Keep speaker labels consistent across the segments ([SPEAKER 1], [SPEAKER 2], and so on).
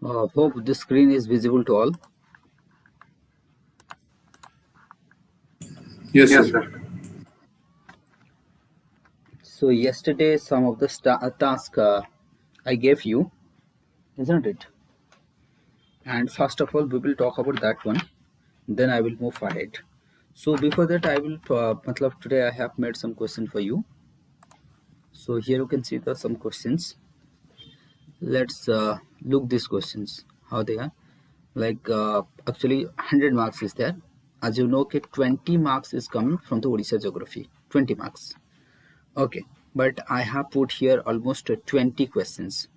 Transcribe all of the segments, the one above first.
[SPEAKER 1] Hope the screen is visible to all.
[SPEAKER 2] Yes, sir.
[SPEAKER 1] So yesterday, some of the task I gave you, isn't it? And first of all, we will talk about that one. Then I will move ahead. So before that, I will. Today I have made some question for you. So here you can see the some questions. Let's look these questions how they are. Like actually, 100 marks is there. As you know, okay, 20 marks is coming from the Odisha geography. 20 marks. Okay, but I have put here almost 20 questions.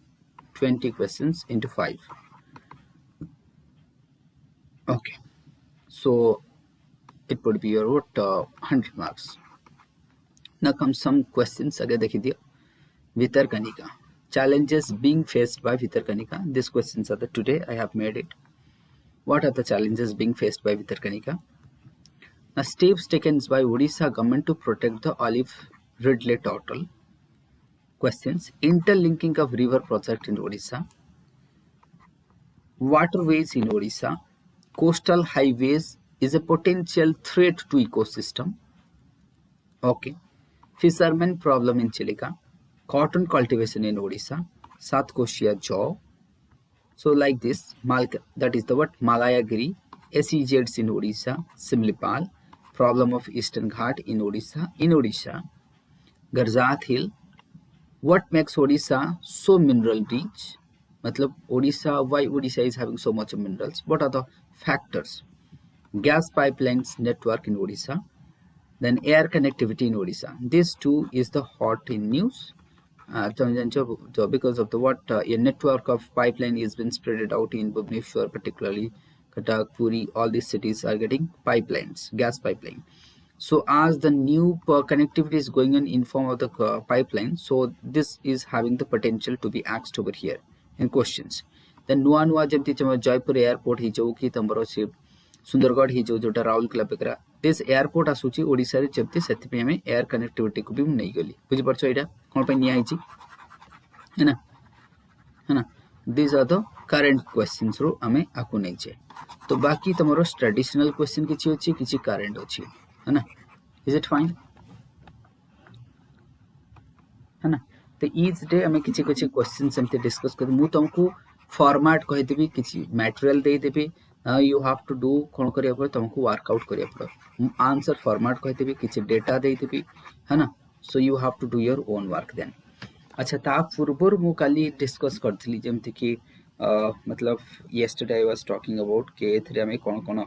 [SPEAKER 1] 20 questions into 5. Okay, so it would be your 100 marks. Now comes some questions. Again, देखिए दिया Vitarkanika. Challenges being faced by Vitarkanika. These questions are the today I have made it. What are the challenges being faced by Vitarkanika? Now, steps taken by Odisha government to protect the olive ridley turtle. Questions. Interlinking of river project in Odisha. Waterways in Odisha. Coastal highways is a potential threat to ecosystem. Okay. Fishermen problem in Chilika. Cotton cultivation in Odisha. South Koshia jaw. So like this, that is the word Malayagiri, SEZs in Odisha, Simlipal, problem of Eastern Ghat in Odisha, Garjat Hill. What makes Odisha so mineral rich? Matlab Odisha, why Odisha is having so much minerals? What are the factors? Gas pipelines network in Odisha, then air connectivity in Odisha. This too is the hot in news. Because of the what a network of pipeline is been spread out in Bhubaneswar, particularly Cuttack, Puri, all these cities are getting pipelines, gas pipeline. So as the new connectivity is going in form of the pipeline, so this is having the potential to be asked over here in questions. Then nua nua jemti Jaipur airport hi jau ki tambar ଅଛି ସୁନ୍ଦରଗଡ଼ ହେଇଯାଉ जोटा ରାଉରକେଲା ପାଖରେ this airport आसूची Odisha रे जमती सेति में air connectivity को भी नहीं गली बुझी परछो एटा कोन पे निया हिची है ना this are the current questions रो हमें आकु नहीं छे तो बाकी तमरो ट्रेडिशनल क्वेश्चन किछि अछि किछि करंट अछि है ना इज इट फाइन है ना तो ईच डे हमें किछि किछि क्वेश्चन सेमते डिस्कस कर मु तुमको फॉर्मेट कहि देबी किछि material they Devi you have to do कौन करिया पड़े तुमको वर्कआउट करिया पड़े आंसर फॉर्मेट कहि देबी किछि डेटा दे देबी है ना so you have to do your own work then अच्छा ता पूर्वर मु काली डिस्कस करथली जेमति कि मतलब yesterday I was talking about के एथरे हमें कोन कोन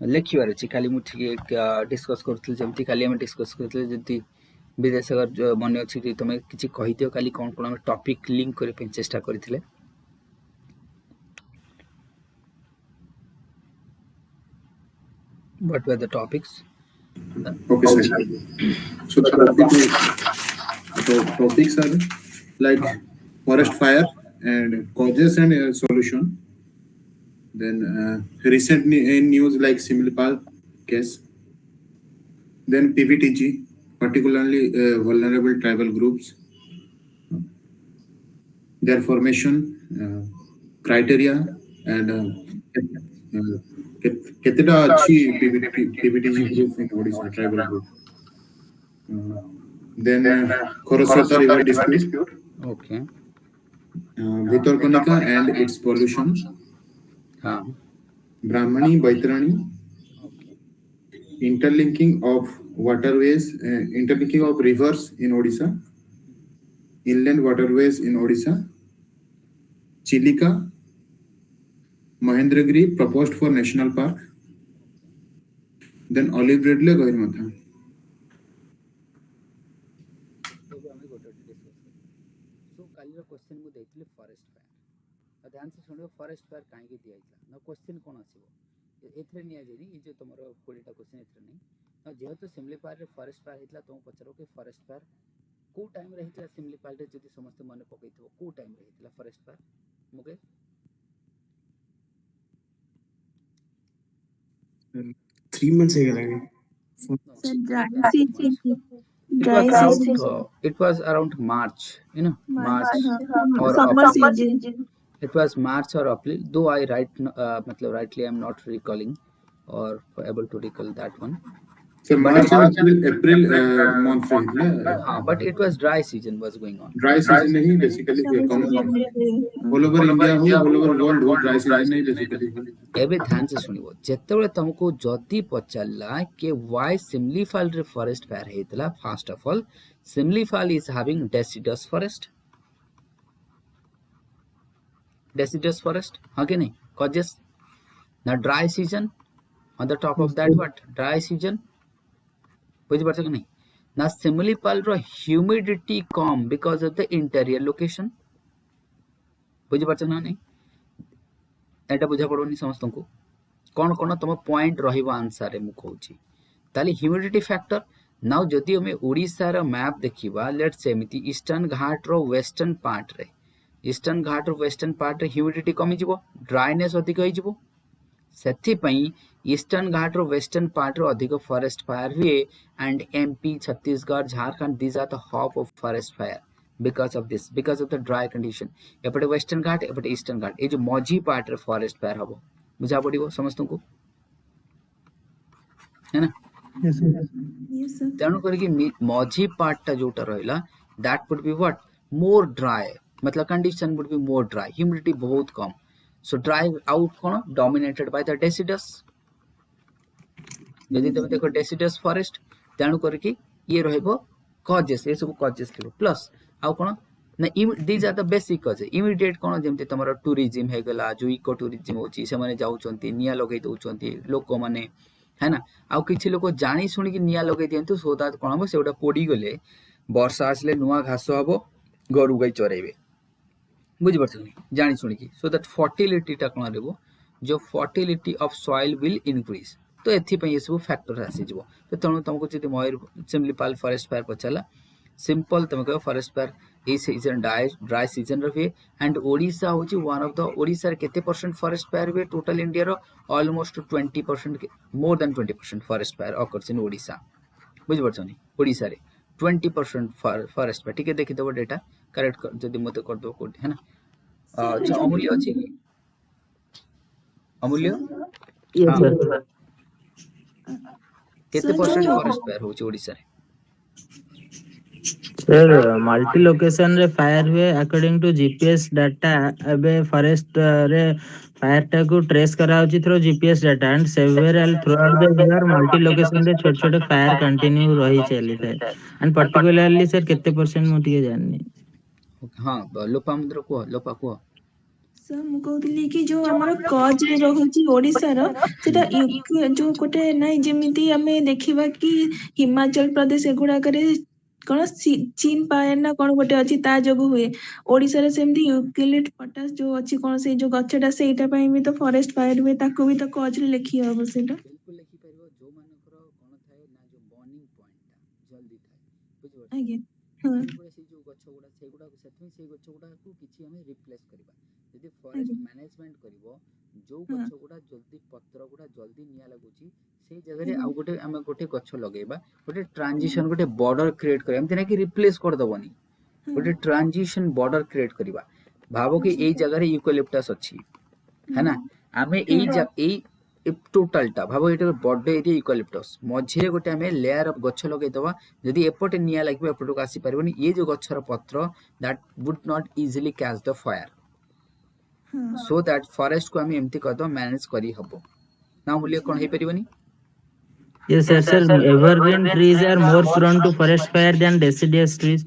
[SPEAKER 1] लेखिबार अछि खाली मु ठीक डिस्कस करथली जेमति खाली हम डिस्कस करथली जेमति विदेश अगर मन अछि कि तुम किछि कहि दियो खाली कोन कोन हम टॉपिक लिंक करे पे चेष्टा करथिले what were the topics
[SPEAKER 2] Okay, sir. So the topics are like forest fire and causes and solution. Then recent news like Similipal case. Then PVTG, particularly vulnerable tribal groups. Their formation criteria and ketida achi PVTG group in Odisha tribal group. Then Khorasota river dispute.
[SPEAKER 1] okay
[SPEAKER 2] Vitarkanika and its pollution. Brahmani, Baitarani. Interlinking of waterways, interlinking of rivers in Odisha. Inland waterways in Odisha. Chilika, Mahendragiri proposed for national park. Then olive ridley Gahirmatha.
[SPEAKER 1] So कालीर question मु देइथिले forest fire ध्यान से सुनियो forest fire काहे के दिया इतला ना क्वेश्चन कोन आसीबो एथरे निया जेनी ई जो तमरो 20टा क्वेश्चन एथरे नै ना जेहेतु सिमलीपाल रे फॉरेस्ट फायर हितला तुम पचरो के फॉरेस्ट फायर को टाइम रे हितला सिमलीपाल रे जदी समस्त मन पकैथबो को टाइम रे हितला फॉरेस्ट फायर मुके
[SPEAKER 2] 3 months ago.
[SPEAKER 1] It was around March, March
[SPEAKER 3] or summer season.
[SPEAKER 1] It was March or April, though I मतलब rightly I'm not recalling or able to recall that one.
[SPEAKER 2] So
[SPEAKER 1] But
[SPEAKER 2] March and April month रही थी ना
[SPEAKER 1] हाँ, but it was dry season was going on.
[SPEAKER 2] Dry season नहीं basically come all over India हो all over world हो dry season नहीं basically
[SPEAKER 1] एबे ध्यान से सुनिबो जेतेबेले तुमको जदी पचारला कि व्हाई सिम्लीफाल रे फॉरेस्ट फायर हेतला first of all Similipal is having deciduous forest हाँ कि नहीं causes ना dry season on the top of that what dry season बुझी पारछ कि नहीं ना सिम्लीफाल रो ह्यूमिडिटी कम because of the interior location बुझी पारछ ना नहीं एटा बुझा पड़ोनी समस्तको कौन कौन तुम पॉइंट रहिबो आंसर रे मु कहूची ताली ह्यूमिडिटी फैक्टर नाउ जदि हमें ओडिसा रो मैप देखिबा लेट्स से एमिति ईस्टर्न घाट रो वेस्टर्न पार्ट रे ईस्टर्न घाट रो वेस्टर्न पार्ट रे ह्यूमिडिटी कमी जिवो ड्राइनेस अधिक होई जिवो सेथि पई ईस्टर्न घाट रो वेस्टर्न पार्ट रो अधिक फॉरेस्ट फायर हुए and MP Chhattisgarh Jharkhand these are the hub of forest fire because of the dry condition एपटे वेस्टर्न घाट एपटे ईस्टर्न घाट ए जो मझी पार्ट रे फॉरेस्ट फायर हबो बुझा पड़िबो समस्तको है ना
[SPEAKER 3] Yes, sir.
[SPEAKER 4] Yes, sir.
[SPEAKER 1] तेणु करके मझी पार्ट जोटा रहिला that would be what more dry मतलब condition would be more dry humidity बहुत कम सो ड्राई आउट कोन डोमिनेटेड बाय द डेसिडस यदि तुम देखो डेसिडस फॉरेस्ट तेणु करके ये रहइबो कॉजेस ए सब कॉजेस लिबो प्लस आउ कोन ना these are the basic cause immediate कोन जेमते तमरो टूरिज्म हे गला जो इको टूरिज्म होची से माने जाउचंती निया लगै दउचंती लोक माने है ना आउ किछि लोक जानी सुनी कि निया लगै दियंतु सो दैट कोन हो सेउडा पोडी गले वर्षा आसले नुआ घास हबो गरु गाई चरेबे बुझि परछ कि जानी सुनी कि सो दैट फर्टिलिटी टा कोन रहबो जो fertility of soil will increase तो एथि पई ये सब फैक्टर आसी जिवो तो तणु तुमको जति मयूर सिम्लीपाल फॉरेस्ट फायर पछला सिंपल तुम कह forest fire a season dry season रहे एंड ओडिशा होची वन ऑफ द ओडिशा रे केते परसेंट फॉरेस्ट फायर हुए टोटल इंडिया रो almost 20% more than 20% forest fire occurs in Odisha बुझ परछनी ओडिशा रे 20% फॉरेस्ट फायर ठीक है देखि दबो डेटा करेक्ट कर जदी मते कर दो कोड है ना अच्छा अमूल्य अछि कि अमूल्य
[SPEAKER 3] Yes, sir.
[SPEAKER 1] केते
[SPEAKER 4] Sir,
[SPEAKER 1] परसेंट
[SPEAKER 4] जो
[SPEAKER 1] फॉरेस्ट फायर होची ओडिशा रे
[SPEAKER 3] Sir, multi location रे फायर हुए अकॉर्डिंग टू जीपीएस डाटा एबे फॉरेस्ट रे फायर टा को ट्रेस करा होची through GPS data and several through out the year multi location रे छोटे छोटे फायर कंटिन्यू रही चली थे एंड पर्टिकुलरली सर केते परसेंट मोटी जाननी
[SPEAKER 1] हां लोपामुद्र को लोपा को
[SPEAKER 4] सर मु कहूଥିଲି कि जो हमर कज रे रहउची ओडिसा रो सेटा जो कोटे नै जेमिति हमें देखिबा कि हिमाचल प्रदेश एगुडा करे कोन चीन पायर ना कोन गोटे अछि ता जगु हुए ओडिसा रे सेमति यूकेलिप्ट पोटास जो अछि कोन से जो गछटा सेटा पई भी तो फॉरेस्ट फायर हुए ताको भी तो कज रे लिखि हबो सेटा
[SPEAKER 1] बिल्कुल लिखि परिबो जो मानकर कोन थाए ना जो बर्निंग पॉइंट जल्दी थाए बुझिबो
[SPEAKER 4] आगे हां
[SPEAKER 1] से जो गछगुडा सेगुडा सेथि से गछगुडा को किछि हमें रिप्लेस करबा यदि फॉरेस्ट मैनेजमेंट करबो जो गछगुडा जल्दी पत्र गुडा जल्दी निया लागुची से जगह रे आ गोटे हमें गोटे गछ लगेबा गोटे ट्रांजिशन गोटे बॉर्डर क्रिएट करबा एमति ना कि रिप्लेस कर दबोनी गोटे ट्रांजिशन बॉर्डर क्रिएट करबा भाबो कि एई जगह रे यूकेलिप्टस अछि है ना हमें एई टोटलटा भाबो एटा बॉर्डर एरिया यूकेलिप्टस मझिरे गोटे हमें लेयर ऑफ गछ लगै दबा जदि एपटे निया लागबे एपटो आसी परबोनी ये जो गछर पत्र that would not easily catch the fire so that forest को हमें एमती कर दो मैनेज करी हबो ना मूल्य कोन हे परिबनी
[SPEAKER 3] Yes, sir. Sir, evergreen trees are more prone to forest fire than deciduous trees.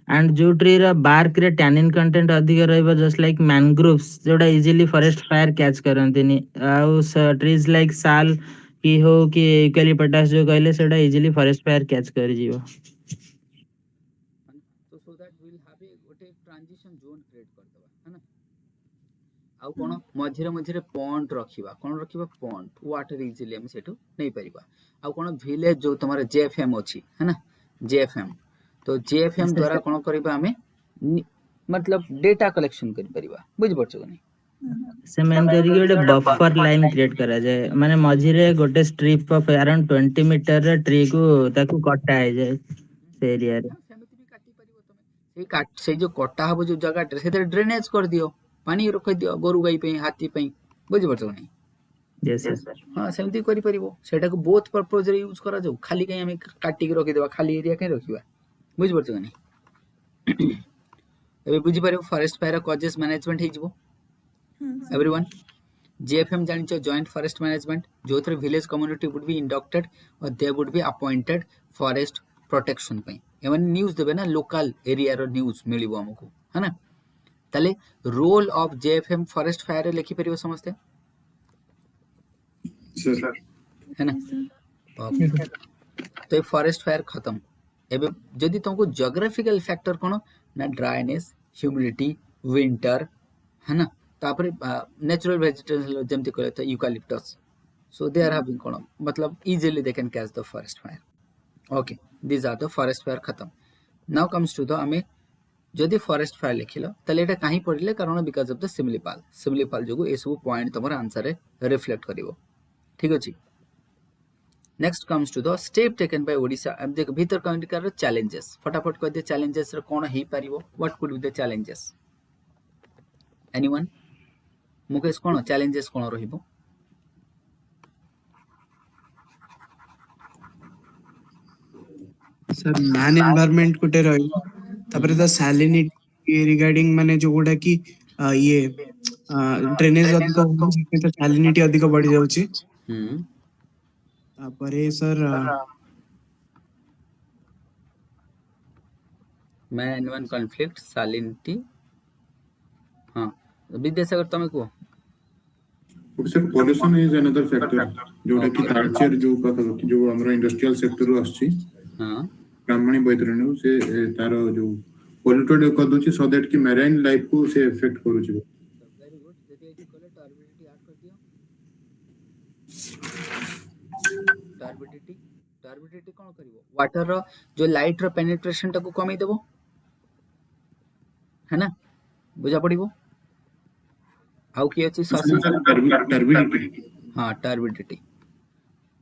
[SPEAKER 3] And जो tree रा bark रे tannin content अधिक रहइबा just like mangroves जोड़ा easily forest fire catch करंतिनी आउ trees like sal की हो कि eucalyptus जो कहले सेटा easily forest fire catch कर जीवो
[SPEAKER 1] तो so that will have a गोटे ट्रांजिशन जोन क्रिएट कर दबा है ना आउ कोन मझिरे मझिरे पॉइंट रखिबा कोन रखिबा पॉइंट वाटर इजीली हम सेटू नै परिबा आउ कोन विलेज जो तमारे जेएफएम अछि है ना जेएफएम तो जेएफएम द्वारा कोन करबा हमें मतलब डेटा कलेक्शन कर परिबा बुझ परछो नै
[SPEAKER 3] से मेन करी गोटे बफर लाइन क्रिएट करा जाए माने मझिरे गोटे स्ट्रिप ऑफ अराउंड 20 मीटर रे ट्री को ताकू कटा है जाए से एरिया रे
[SPEAKER 1] सेमिति भी काटी परिबो तमे से जो कटा हबो जो जगह से ड्रेनेज कर दियो पानी रखि दियो गोरु गाई पे हाथी पे बुझि परछ नै
[SPEAKER 3] yes sir
[SPEAKER 1] हां सेमती करि परिबो सेटा को बोथ पर्पस रे यूज करा जाऊ खाली कहीं हमें काटी के रखि देबा खाली एरिया कहीं रखिबा बुझि परछ नै एबे बुझि परिबो फॉरेस्ट फायर कॉजेस मैनेजमेंट हे जिवो एवरीवन JFM जानिचो जॉइंट फॉरेस्ट मैनेजमेंट जो through village community would be inducted और they would be appointed forest protection पे एमन न्यूज़ देबे ना लोकल एरिया रो न्यूज़ मिलिबो हमको है ना ताले role of JFM forest fire लिखि परिबो समझते
[SPEAKER 2] सर
[SPEAKER 1] है ना ओके तो ये फॉरेस्ट फायर खत्म एबे जदि तुमको ज्योग्राफिकल फैक्टर कोन ना ड्राइनेस ह्यूमिडिटी विंटर है ना तापरे नेचुरल वेजिटेशन जेमति कहले तो eucalyptus so they are having कोन मतलब easily they can catch the forest fire okay this are the forest fire खत्म नाउ कम्स टू द हमें जदि फॉरेस्ट फायर लिखिलो तले एटा काहे पढिले कारण बिकॉज ऑफ द सिमिलीपाल जोगु ए सब पॉइंट तमर आंसर रे रिफ्लेक्ट करिवो ठीक अछि next comes to the step taken by Odisha अब देख भीतर कम्युनिटी रो चैलेंजेस फटाफट कह दे चैलेंजेस रो कोन हेई परिवो what could be the challenges anyone Mukesh कोन चैलेंजेस कोन रहिबो
[SPEAKER 5] सर मैन एनवायरनमेंट कोटे रहिबो तापर द सैलिनिटी रिगार्डिंग माने जो गोडा की ये ड्रेनेज अधिक होने तो सैलिनिटी अधिक बढ़ जाउची तापर sir
[SPEAKER 1] man environ conflict salinity हां विद्यासागर तमे को
[SPEAKER 2] sir pollution is another factor जोटा की कल्चर जो कथा जो हमरा इंडस्ट्रियल सेक्टर रो आछि
[SPEAKER 1] हां
[SPEAKER 2] ब्राह्मणी बैतरणी से तारो जो पोल्यूटेड कर दोची सो दैट की मैराइन लाइफ को से इफेक्ट करूची
[SPEAKER 1] वेरी गुड जदि एटी कले टर्बिडिटी ऐड कर दियो टर्बिडिटी कोन करिवो वाटर रो जो लाइट रो पेनिट्रेशन टाको कमी देबो है ना बुझा पड़िबो आउ की अछि
[SPEAKER 2] टर्बिडिटी
[SPEAKER 1] हां टर्बिडिटी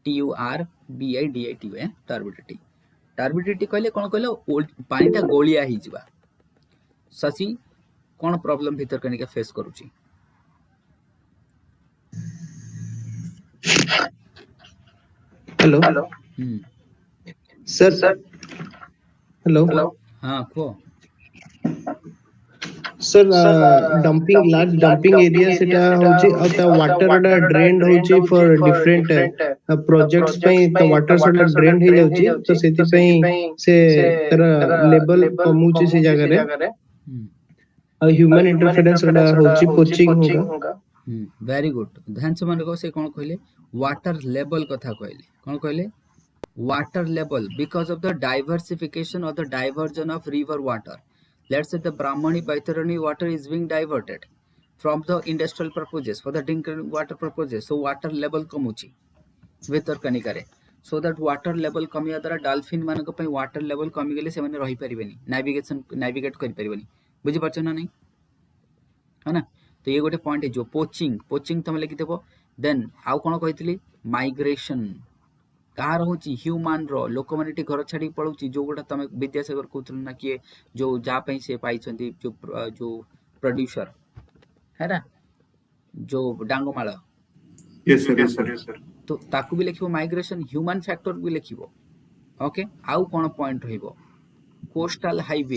[SPEAKER 1] TURBIDIT है टर्बिडिटी कहले कोन कहले पानीटा गोलिया ही जिबा ससी कोन प्रॉब्लम भीतर कनिका फेस करूची
[SPEAKER 5] हेलो सर हेलो
[SPEAKER 1] हां को
[SPEAKER 5] sir dumping large dumping area सेटा होची अता वाटर डा ड्रेन्ड होची फॉर डिफरेंट प्रोजेक्ट्स पे तो वाटर सेटा ड्रेन्ड हे जाउची तो सेति पे से तर लेवल कमउची से जगह रे ह्यूमन इंटरफेरेंस डा होची पोचिंग होगा
[SPEAKER 1] वेरी गुड ध्यान से मन को से कोन कहले वाटर लेवल कथा कहले कोन कहले water level because of the diversification और the diversion of river water let's say the Brahmani Baitarani water is being diverted from the industrial purposes for the drinking water purposes so water level कमुची भीतर कनिकारे so that water level कमिया द्वारा dolphin मानक पई water level कमी गेले से माने रही परिबेनी navigate करि परिबेनी बुझि परछ ना नहीं है ना तो ये गोटे पॉइंट है जो पोचिंग तुम लिखि देबो देन आउ कोन कहितली माइग्रेशन कार होची ह्यूमन रो लोक माने घर छाडी पळुची जो गोटा तमे विद्यासागर कोथुल ना कि जो जा पई से पाई छंती जो प्रोड्यूसर है ना जो डांगोमाळ
[SPEAKER 2] यस सर
[SPEAKER 1] तो ताकू भी लिखिबो माइग्रेशन ह्यूमन फैक्टर भी लिखिबो ओके आउ कोन पॉइंट रहइबो कोस्टल हाईवे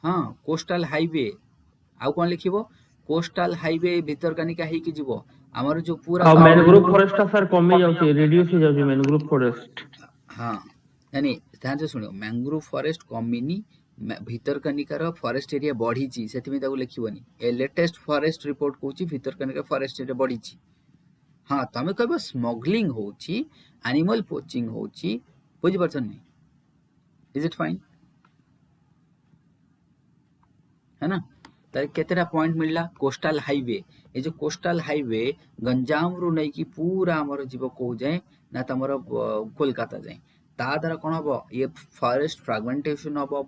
[SPEAKER 1] हां कोस्टल हाईवे आउ कोन लिखिबो कोस्टल हाईवे भीतर कनिका हे कि जीवो हमर जो पूरा
[SPEAKER 3] मैनग्रोव फॉरेस्ट सर कमी जाउची रिड्यूस हो जाउची मैनग्रोव फॉरेस्ट
[SPEAKER 1] हां यानी ध्यान से सुनियो मैंग्रोव फॉरेस्ट कमीनी भीतर कनिकार फॉरेस्ट एरिया बढ़ी ची सेति में ताको लिखिबोनी ए लेटेस्ट फॉरेस्ट रिपोर्ट कोची भीतर कनिका फॉरेस्ट एरिया बढ़ी ची हां तमे कहबो स्मगलिंग होची एनिमल पोचिंग होची बुझि परछन नै इज इट फाइन है ना तार केतेरा पॉइंट मिलला कोस्टल हाईवे ए जो कोस्टल हाईवे गंजाम रु नै कि पूरा हमर जीव को जाय ना तमर कोलकाता जाय ता द्वारा कोन हबो ये फॉरेस्ट फ्रैगमेंटेशन हबो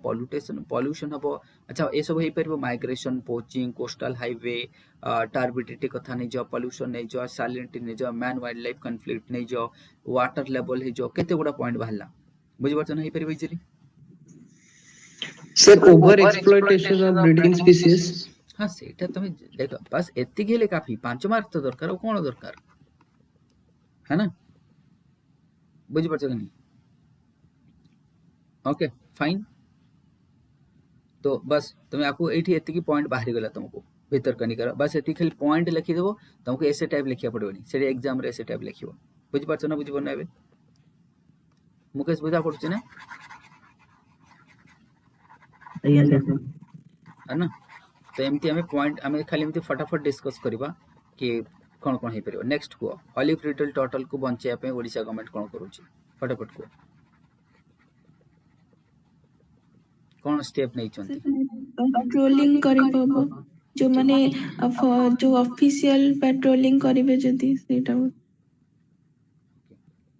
[SPEAKER 1] पॉल्यूशन हबो अच्छा ए सब हे परबो migration poaching coastal highway turbidity कथा नै जो पॉल्यूशन नै जो सैलिनिटी नै जो मैन वाइल्ड लाइफ कॉन्फ्लिक्ट नै जो वाटर लेवल हे जो केते गुडा पॉइंट बाहला बुझि परछन हे परबो easily
[SPEAKER 5] sir over exploitation of breeding species
[SPEAKER 1] हाँ सेटा तुम देख बस एतिक हेले काफी 5 मार्क तो दरकार और कौन दरकार है ना बुझी पारछ कि नहीं ओके फाइन तो बस तुम आपको एठी एतिकी पॉइंट बाहरी गला तुमको भीतर कनिकर बस एतिक खाली पॉइंट लिखि देबो तुमको ऐसे टाइप लिखिया पड़बनी सेठी एग्जाम रे ऐसे टाइप लिखिबो बुझी पारछ ना बुझी बना एबे मुकेश बुझा पड़छ ना
[SPEAKER 3] ଆଜ୍ଞା ସାର୍
[SPEAKER 1] है ना तो एमती हमें पॉइंट हमें खाली एमती फटाफट डिस्कस करबा कि कौन कौन हे परिबो नेक्स्ट को ऑलिव रिटेल टोटल को बंचाया पे ओडिशा गवर्नमेंट कौन करूची फटाफट को कौन स्टेप नहीं चंती
[SPEAKER 4] पेट्रोलिंग करिबो जो माने जो ऑफिशियल पेट्रोलिंग करिवे जदी सेटा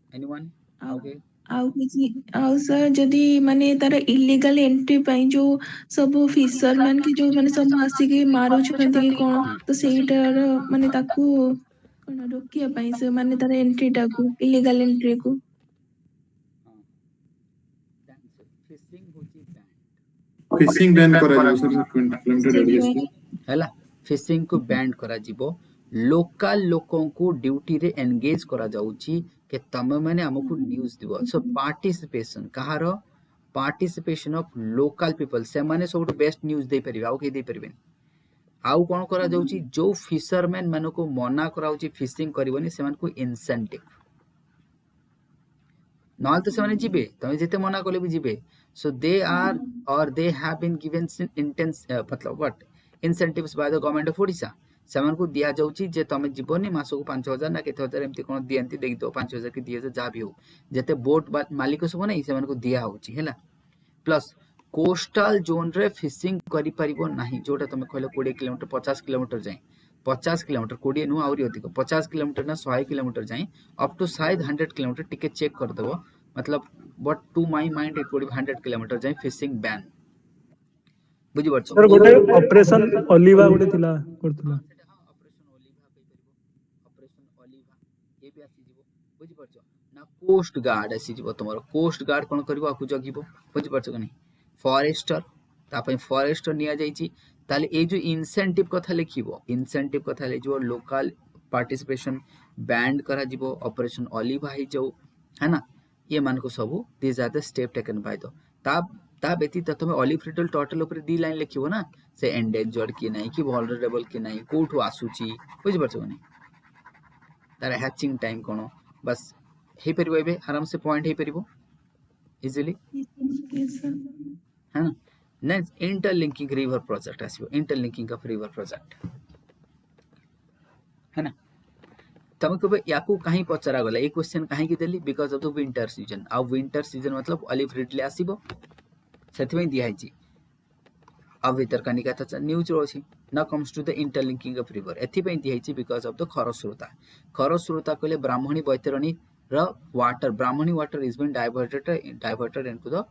[SPEAKER 1] एनीवन
[SPEAKER 4] ଆଉ
[SPEAKER 1] ओके
[SPEAKER 4] ଆଉ କିଛି ଆଉ ସर ଯଦି ମାନେ ତାର ଇଲିଗାଲ ଏଣ୍ଟ୍ରି ପାଇଁ ଯୋଉ ସବୁ ଫିସରମ୍ୟାନ କି ଯୋଉ ମାନେ ସବୁ ଆସିକି ମାରୁଛନ୍ତି କି କଣ ତ ସେଇଟାର ମାନେ ତାକୁ କଣ ରୋକିବା ପାଇଁ ସେମାନେ ତାର ଏଣ୍ଟ୍ରିଟାକୁ ଇଲିଗାଲ ଏଣ୍ଟ୍ରିକୁ
[SPEAKER 1] फिशिंग होची बैन
[SPEAKER 2] फिशिंग बैन करा जाओ सर 20 किलोमीटर रेडियस
[SPEAKER 4] ସେଇଥିପାଇଁ
[SPEAKER 2] रे
[SPEAKER 1] हैला फिशिंग को बैंड करा जिवो लोकल लोकों को ड्यूटी रे एंगेज करा जाउची के तमे माने हमकु न्यूज़ दिबो सो पार्टिसिपेशन कहार पार्टिसिपेशन ऑफ लोकल पीपल से माने सबटु बेस्ट न्यूज़ दे परिबे आउ के दे परिबे आउ कोन करा जाउची जो फिशरमैन मानको मना कराउची फिशिंग करबनी सेमान को इंसेंटिव नॉल तो सेमाने जिबे तमे जेते मना करले भी जिबे सो दे आर और they have been given intense मतलब what incentives by the government of Odisha सेमान को दिया जाउची जे तमे जीवनी मासो को 5000 ना केते हजार एमती कोन दियंती देख दो 5000 की 10000 जा भी हो जेते बोट मालिक सब नै सेमान को दिया होची हैला प्लस कोस्टल जोन रे फिशिंग करि परिबो नाही जोटा तमे कहले 20 किलोमीटर 50 किलोमीटर जाय 50 किलोमीटर 20 नु आउरी अधिक 50 किलोमीटर ना 100 किलोमीटर जाय अप टू शायद 100 किलोमीटर टिके चेक कर देबो मतलब but to my mind it would be 100 kilometre जाय फिशिंग बैन बुझि परछो
[SPEAKER 6] सर गोटे ऑपरेशन ओलिवा गोटे थिला करथुला
[SPEAKER 1] सेटा हां ऑपरेशन ओलिवा कहि परिबो ऑपरेशन ओलिवा ए भी आसी जिवो बुझि परछो ना कोस्ट गार्ड आसी जिवो तमरो कोस्ट गार्ड कोन करबो आकु जगिबो बुझि परछो कि नहीं फॉरेस्टर तापई फॉरेस्टर निया जाईची ताले ए जो इंसेंटिव कथा लिखिबो इंसेंटिव कथा ले जो लोकल पार्टिसिपेशन बैंड करा जिवो ऑपरेशन ओलिवा ही जो है ना ये मान को सब this are the step taken by the ता व्यतीत तुम ऑलिव रिटेल टोटल ऊपर दी लाइन लिखिबो ना से एंडेंजर्ड कि नहीं कि वल्नरेबल कि नहीं कोठु आसुची बुझि परछो नहीं तार हैचिंग टाइम कोन बस हे परिबो एबे आराम से पॉइंट हे परिबो इजीली है ना नेक्स्ट इंटरलिंकिंग रिवर प्रोजेक्ट आसीबो इंटरलिंकिंग ऑफ रिवर प्रोजेक्ट है ना तब कबे याकू कहीं पचरा गला ए क्वेश्चन कहीं की देली because of the winter season आ विंटर सीजन मतलब ऑलिव रिडले आसीबो सेति में दिया हिची अब भीतर कनिका त न्यूज रोछि ना comes to the interlinking of river एथि पे दिया हिची बिकॉज ऑफ द खरस्रोता कहले ब्राह्मणी बैतरणी र water Brahmani water is been diverted into the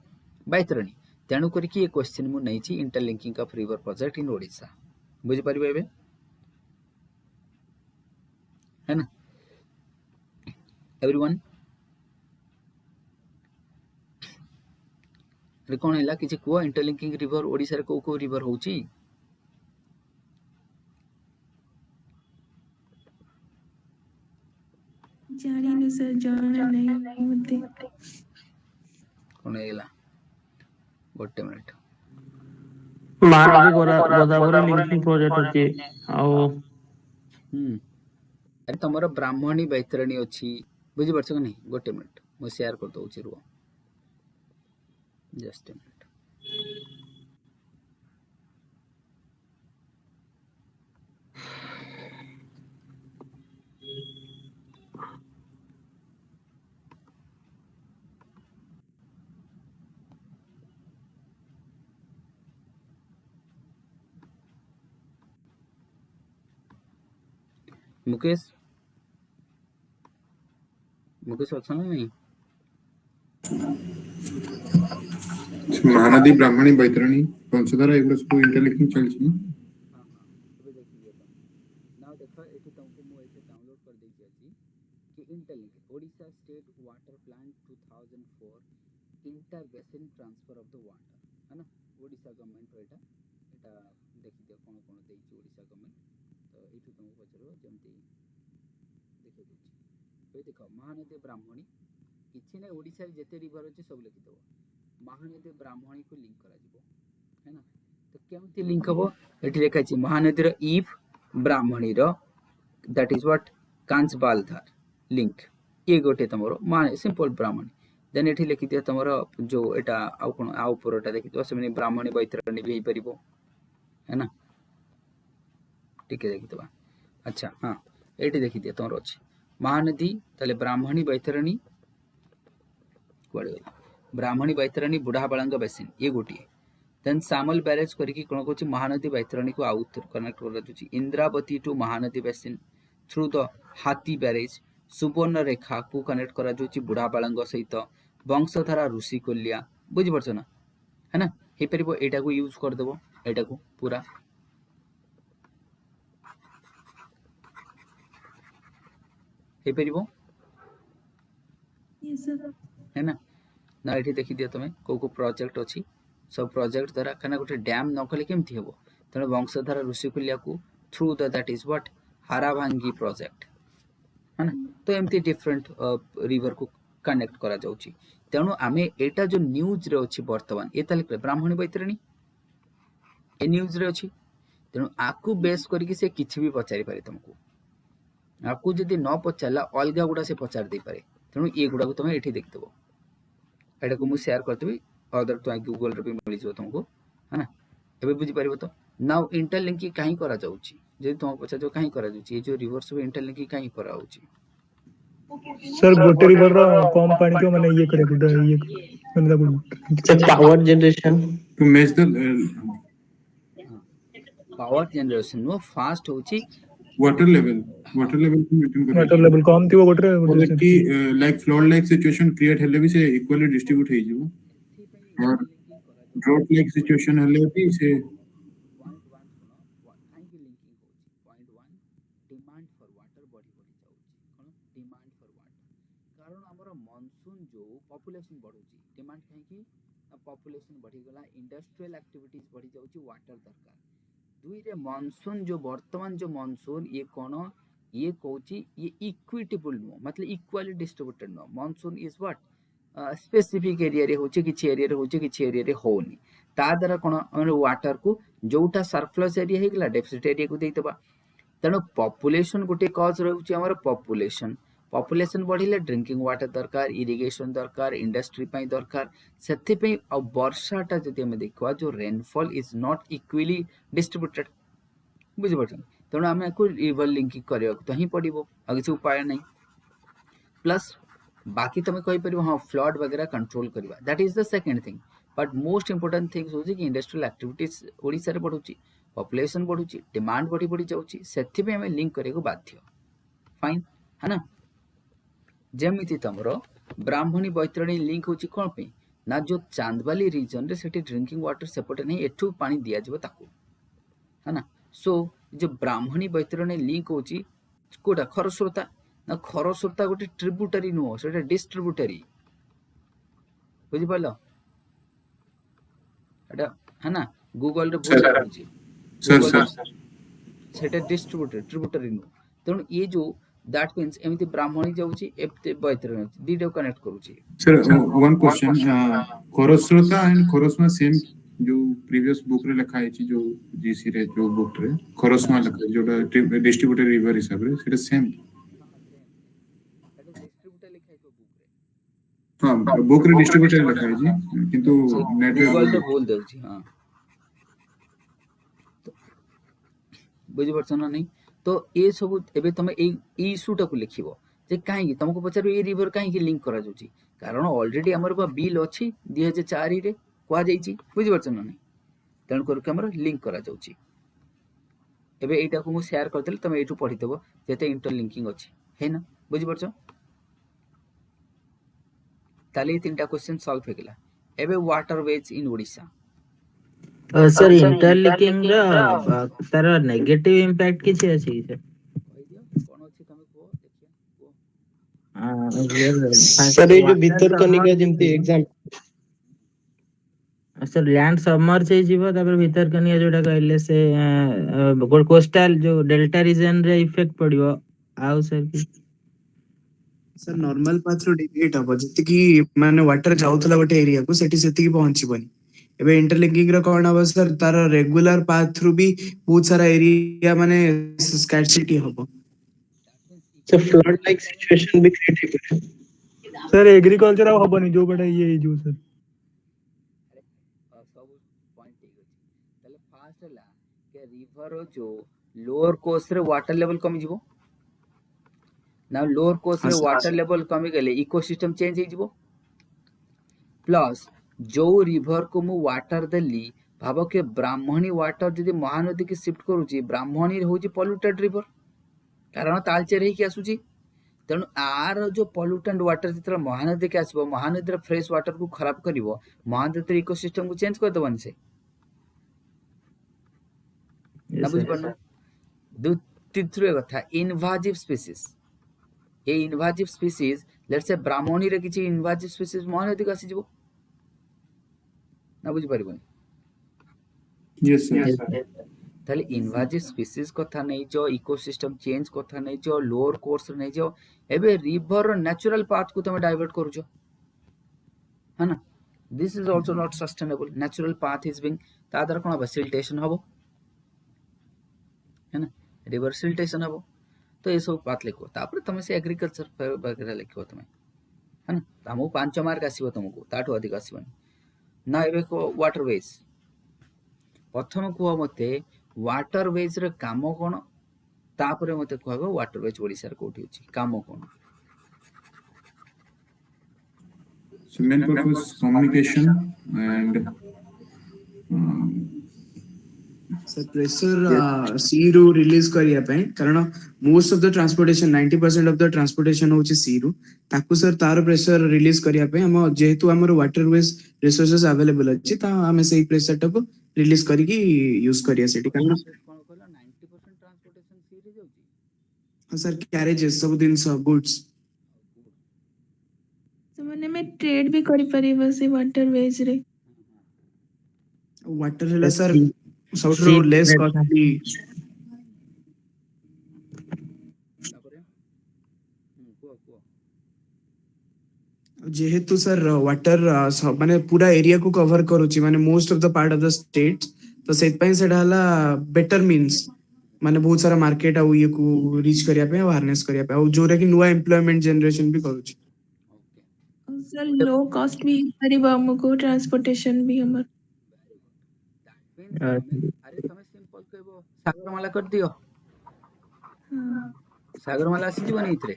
[SPEAKER 1] Baitarani तेणु करी कि ए क्वेश्चन मु नै छी interlinking of river project in Odisha बुझि परिबे एबे है ना एवरीवन रे कोन हैला किछि को इंटरलिंकिंग रिवर ओडिसा रे को रिवर होउची
[SPEAKER 4] ଜାଣିନି ସାର୍ ଜଣା ନାହିଁ ମତେ
[SPEAKER 1] कोन हैला गोटे minute
[SPEAKER 3] Mahanadi Godavari linking project होची आउ
[SPEAKER 1] अरे तमरो ब्राह्मणी बैतरणी अछि बुझि परछ कि नहीं गोटे मिनिट मु शेयर कर दउची रुओ just a minute Mukesh Mukesh अच्छा नहीं
[SPEAKER 2] महानदी ब्राह्मणी बैतरणी वंशधारा एगुड़ा सब इंटरलिंकिंग चलछि
[SPEAKER 1] हां हां अबे देखिए तो नाउ देखो एठी तुमको मु एठी डाउनलोड कर देई छी कि interlink Odisha state water plan 2004 inter basin transfer of the water है ना ओडिशा गवर्नमेंट एटा देखि दियो कोन कोन देइछि ओडिशा गवर्नमेंट तो एठु तुमको पचरो जेमति देखि दिछि ए देखो महानदी ब्राह्मणी किछि नै ओडिशा रे जेते रिवर अछि सब लिखि दबो महानदी ब्राह्मणी को लिंक करा जिवो है ना तो केमति लिंक हबो एठी लिखा अछि महानदी रो इफ ब्राह्मणी रो दैट इज व्हाट कांचबालधार लिंक ये गोटे तमरो मान सिंपल ब्राह्मणी देन एठी लिखि दियो तमरो जो एटा आउ कोन आ ऊपरटा देखि तो सेमनि ब्राह्मणी बैतरणी भी परिबो है ना ठीक है देखि दबा अच्छा हां एठी देखि दियो तमरो अछि महानदी तले ब्राह्मणी बैतरणी कोडे ब्राह्मणी बैतरणी बुढ़ाबाळंग बेसिन ये गोटी देन सामल बैरेज करके कोन कोछि महानदी बैतरणी को आउट कनेक्ट कर दउछि Indravati to Mahanadi basin through the Hathi barrage Subarnarekha को कनेक्ट करा जोछि बुढ़ाबाळंग सहित वंशधारा ऋषि कोलिया बुझि परछ ना है ना हे परिबो एटा को यूज कर देबो एटा को पूरा हे परिबो
[SPEAKER 4] Yes, sir.
[SPEAKER 1] है ना ना एठी देखि दियो तमे को प्रोजेक्ट अछि सब प्रोजेक्ट द्वारा कना गोटे डैम न कले केमथि हेबो तने वंशधारा ऋषिकुलिया को through the that is what Harabhangi project है ना तो एमती डिफरेंट रिवर को कनेक्ट करा जाउची तेनु आमे एटा जो न्यूज रे अछि वर्तमान ए ताले ब्राह्मणी बैतरणी ए न्यूज रे अछि तेनु आकु बेस करके से किछि भी पचारि पारे तुमको आकु जदी न पचारला अलगा गुडा से पचार दे पारे तेनु ए गुडा को तुमे एठी देखि देबो एटा को मु शेयर करतबी अदर तो गूगल रे भी मिली जो तुमको है ना एबे बुझी परिबो तो नाउ इंटरलिंकिंग काहे करा जाउची जे तुम पचा जो काहे करा जाउची ए जो रिवर सब इंटरलिंकिंग काहे करा होची
[SPEAKER 6] सर गोटे रिवर रो कम पानी को माने ये करे गुड ये मतलब
[SPEAKER 5] It's a power generation.
[SPEAKER 2] to match the
[SPEAKER 1] power generation नो फास्ट होची
[SPEAKER 2] water level को maintain
[SPEAKER 6] वाटर
[SPEAKER 2] करे
[SPEAKER 6] लेवल कम थी वो गोटे
[SPEAKER 2] कि like flood like situation create हेले भी से इक्वली डिस्ट्रीब्यूट हे जिवो और ड्रॉट लाइक सिचुएशन हेले भी से
[SPEAKER 1] पॉइंट 1 सुनो काहे की लिंकिंग होची point 1 demand for water body जाउची कोन डिमांड फॉर वाटर कारण हमर मानसून जो पॉपुलेशन बढ़ुची डिमांड काहे की पॉपुलेशन बढ़ी गला इंडस्ट्रियल एक्टिविटीज बढ़ी जाउची वाटर दरकार दुई रे मानसून जो वर्तमान जो मानसून ये कोन ये कहूची ये इक्विटेबल नो मतलब इक्वली डिस्ट्रीब्यूटेड नो monsoon is what specific area रे होची किछि एरिया रे होची किछि एरिया रे होनी ता द्वारा कोन हमर वाटर को जोटा सरप्लस एरिया हे गेला डेफिसिट एरिया को देइतबा तनो पॉपुलेशन गोटे कॉज रहउची हमर पॉपुलेशन बढ़िले ड्रिंकिंग वाटर दरकार इरिगेशन दरकार इंडस्ट्री पई दरकार सेथि पई वर्षाटा जति हम देखवा जो rainfall is not equally distributed बुझि परछन तनो हमें को रिवर लिंकिंग करियो तो ही पड़िबो आ किछ उपाय नै प्लस बाकी तमे कहि परिबो हां फ्लड वगैरह कंट्रोल करबा that is the second thing but most important things होची कि इंडस्ट्रियल एक्टिविटीज ओडिसा रे बढ़ुची पॉपुलेशन बढ़ुची डिमांड बढ़ी जाउची सेथि पे हमें लिंक करे को बाध्य फाइन है ना जेमिति तमरो ब्राह्मणी बैतरणी लिंक होची कोन पे ना जो चांदबाली रीजन रे सेठी ड्रिंकिंग वाटर सेपटे नहीं एठू पानी दिया जबो ताकू है ना सो जो ब्राह्मणी बैतरणी लिंक होची कोटा खरस्रोता ना खरस्रोता गोटे ट्रिब्यूटरी नो सेटा डिस्ट्रीब्यूटरी बुझि पालो एटा है ना गूगल रे बोल होची
[SPEAKER 2] सर
[SPEAKER 1] सेटा डिस्ट्रीब्यूटर ट्रिब्यूटरी नो तण ये जो दैट मींस एमिति ब्राह्मणी जाउची एते बैतरणी दीडो कनेक्ट करूची
[SPEAKER 2] sir one question Kharasrota and खरस्मा सेम जो प्रीवियस बुक रे लिखा है जो जीसी रे जो बुक रे खरस्मा लिखा है जोटा डिस्ट्रीब्यूटर रिवर हिसाब रे सेटा सेम
[SPEAKER 1] एटा डिस्ट्रीब्यूटर लिखाइ तो बुक रे
[SPEAKER 2] हां बुक रे डिस्ट्रीब्यूटर लिखा है जी किंतु नेट रे
[SPEAKER 1] गूगल रे बोल देउची हां बुझि परछन नहीं तो ए सब एबे तमे ए इश्यूटा को लिखिबो जे काहे की तुमको पचारो ए रिवर काहे की लिंक करा जोची कारण ऑलरेडी हमर बा बिल अछि 2004 रे कोआ जाईची बुझि परछन नहीं तण कर के हमर लिंक करा जोची एबे एटा को मु शेयर करतले तमे एटू पढि देबो जेते इंटरलिंकिंग अछि है ना बुझि परछ ताले तीनटा क्वेश्चन सॉल्व हे गेला एबे waterways in Odisha
[SPEAKER 3] sir interlinking रो तार नेगेटिव इंपैक्ट किछि अछि सर
[SPEAKER 1] कहि दियो कोन अछि तमे को देखिया
[SPEAKER 5] सर ये जो भीतर कनिका जेमती एग्जाम
[SPEAKER 3] सर लैंड सबमर्ज हे जीवो तापर भीतर कनिया जोटा कहले से कोस्टल जो डेल्टा रीजन रे इफेक्ट पड़ियो आउ सर की
[SPEAKER 7] सर नॉर्मल पाथ रो डेविएट हबो जति कि माने वाटर जाउतला गोटे एरिया को सेठी सेति की पहुंचीबनी एबे इंटरलिंकिंग रो कोन हबो सर तार रेगुलर पाथ थ्रू भी बहुत सारा एरिया माने स्कैर्सिटी हबो
[SPEAKER 5] So flood like situation भी create ହେଇପାରେ।
[SPEAKER 6] सर एग्रीकल्चर ଆଉ ହବନି ଯୋଉ ପଟେ ଇଏ ହେଇଯିବ सर।
[SPEAKER 1] ସବୁ ପଏଣ୍ଟ ଠିକ ଅଛି ତାହେଲେ ଫାର୍ଷ୍ଟ ହେଲା કે ରିଭର जो लोअर कोर्स रे वाटर लेवल कमी ଯିବ ना लोअर कोर्स रे वाटर लेवल कमी गले इकोसिस्टम चेंज हो ଯିବ प्लस जो रिवर को मु वाटर देली भाबो के ब्राह्मणी वाटर जदी महानदी के शिफ्ट करूची ब्राह्मणी होची पॉल्यूटेड रिवर कारण तालचेर ही के आसुची तेणु आर जो पॉल्यूटेंट वाटर जितरा महानदी के आसबो महानदी रे फ्रेश वाटर को खराब करिवो महानदी इकोसिस्टम को चेंज कर दबन से ना बुझ पड़नो तीसरे कथा इनवाजिव स्पीसीज ए invasive species let's say Brahmani रे किछि इनवाजिव स्पीसीज महानदी का आसी जिवो ना बुझ परिबनी
[SPEAKER 2] Yes, sir.
[SPEAKER 1] ताले इनवाजिव स्पीसीज कथा नै जो इकोसिस्टम चेंज कथा नै जो लोअर कोर्स नै जो एबे रिवर नेचुरल पाथ को तमे डाइवर्ट करू छो है ना this is also not sustainable natural path is being तादर कोन हबो सिल्टेशन हबो है ना रिवर सिल्टेशन हबो तो ये सब बात लिखो तापर तमे से एग्रीकल्चर वगैरह लिखो तमे है ना हमो 5 मार्क आसीबो तुमको ताठो अधिक आसीबनी ना एबे को वाटर वेज प्रथम कुह मते वाटर वेज रे काम कोन तापर मते कहबो वाटर वेज ओडिसा रे कोठी अछि काम कोन
[SPEAKER 2] So main purpose communication and
[SPEAKER 7] sir pressure sea route release करिया पय कारण most of the transportation 90% of the transportation होची सी रू ताकू सर तार प्रेशर रिलीज करिया पय हम जेहेतु हमर वाटर वेज रिसोर्सेस अवेलेबल अछि ता हमें सही प्रेशर टाको रिलीज करी की यूज करिया सेठी कारण
[SPEAKER 1] कोन कहलो 90% ट्रांसपोर्टेशन सी रे जाउची
[SPEAKER 7] सर कैरेजेस सब दिन सब गुड्स
[SPEAKER 4] ସେମାନେ ଆମେ ଟ୍ରେଡ୍ ବି କରିପାରିବା ସେ ୱାଟର ୱେଜ୍ ରେ
[SPEAKER 7] वाटर हेला सर सबरो
[SPEAKER 3] Sea
[SPEAKER 7] लेस
[SPEAKER 3] trade
[SPEAKER 7] कॉस्टली
[SPEAKER 1] तापर को
[SPEAKER 7] जेहेतु सर वाटर माने पूरा एरिया को कवर करूची माने most of the part of the state तो सेत पय सेडा हला बेटर मींस माने बहुत सारा मार्केट आ ये को रीच करिया पे अवेयरनेस करिया पे जोरा की नुवा एम्प्लॉयमेंट जनरेशन भी करूची
[SPEAKER 1] ओके
[SPEAKER 4] सर लो कॉस्ट भी ହେଇପାରିବ ଆମକୁ ଟ୍ରାନ୍ସପୋର୍ଟେସନ ବି ଆମର
[SPEAKER 1] दैट मींस अरे तमे सिंपल कहबो सागरमाला कर दियो सागरमाला आसी जीवनी इतरे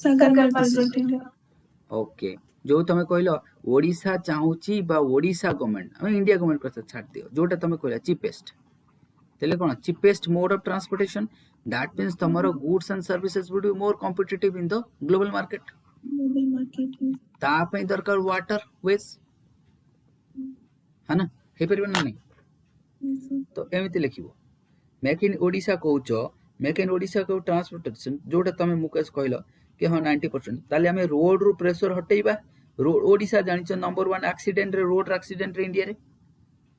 [SPEAKER 4] ସାଗରମାଳ ପ୍ରୋଜେକ୍ଟ
[SPEAKER 1] ओके जो तमे कहलो ओडिसा चाहूची बा ओडिसा गवर्नमेंट हम इंडिया गवर्नमेंट कथा छाड़ दियो जोटा तमे कहला चीपेस्ट तेले कोन cheapest mode of transportation that means तमरो goods and services would be more competitive in the global market
[SPEAKER 4] global market
[SPEAKER 1] ता पे दरकार वाटर वेज है ना हे परिबन नहीं तो एमिति लिखिबो मेक इन ओडिसा कहउचो मेक इन ओडिसा को ट्रांसपोर्टेशन जोटा तमे मुकेश कहलो कि हां 90% ताले हमें रोड रो प्रेशर हटेइबा रोड ओडिसा जानिचो नंबर 1 एक्सीडेंट रे रोड एक्सीडेंट रे इंडिया रे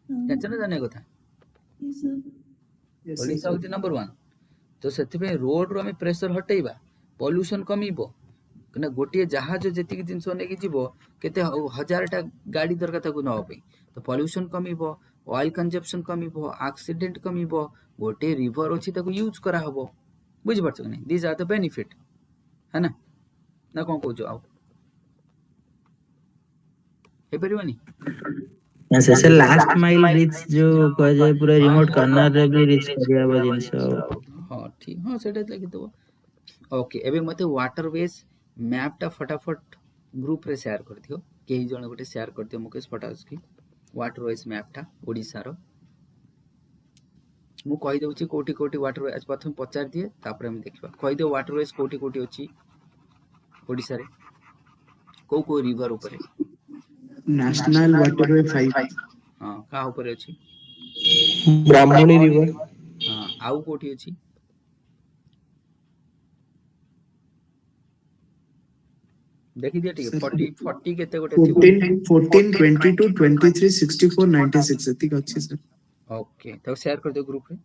[SPEAKER 1] जानिचो ना जाने कथा ओडिसा होची नंबर 1 तो सेति पे रोड रो हमें प्रेशर हटेइबा पोल्यूशन कमीबो कने गोटिए जहाज जेति कि जिंसो नेकी जीवो केते हजारटा गाड़ी दरका ताकू न होबे तो पोल्यूशन कमीबो ऑयल कंजप्शन कमीबो एक्सीडेंट कमीबो गोटे रिवर अछि ताकू यूज करा हबो बुझ परछ नहीं दिस आर द बेनिफिट है ना ना कोन कहजो आउ हे परिबनी
[SPEAKER 3] ऐसे से लास्ट माइल रीच जो कह जाए पूरा रिमोट कॉर्नर रे भी रीच करिया बा जिंस
[SPEAKER 1] हां ठीक हां सेटा लगी दो ओके एबे मते वाटर वेज मैप टा फटाफट ग्रुप रे शेयर कर दियो केही जण गोटे शेयर कर दियो मुकेश पटास की वाटर वेज मैप टा ओडिसा रो मु कहि दउची कोटी कोटी वाटर वेज प्रथम पचार दिए तापर हम देखबा कहि दियो वाटर वेज कोटी कोटी अछि ओडिसा रे को रिवर ऊपर
[SPEAKER 7] नेशनल वाटरवे 5
[SPEAKER 1] हां का ऊपर अछि
[SPEAKER 5] ब्राह्मणी रिवर
[SPEAKER 1] हां आउ कोठी अछि देखि दिया ठीक है। 40 केते गोटे
[SPEAKER 7] 14 14 22 23 64 96 एतिक अछि सर।
[SPEAKER 1] ओके तो शेयर कर दो ग्रुप रे।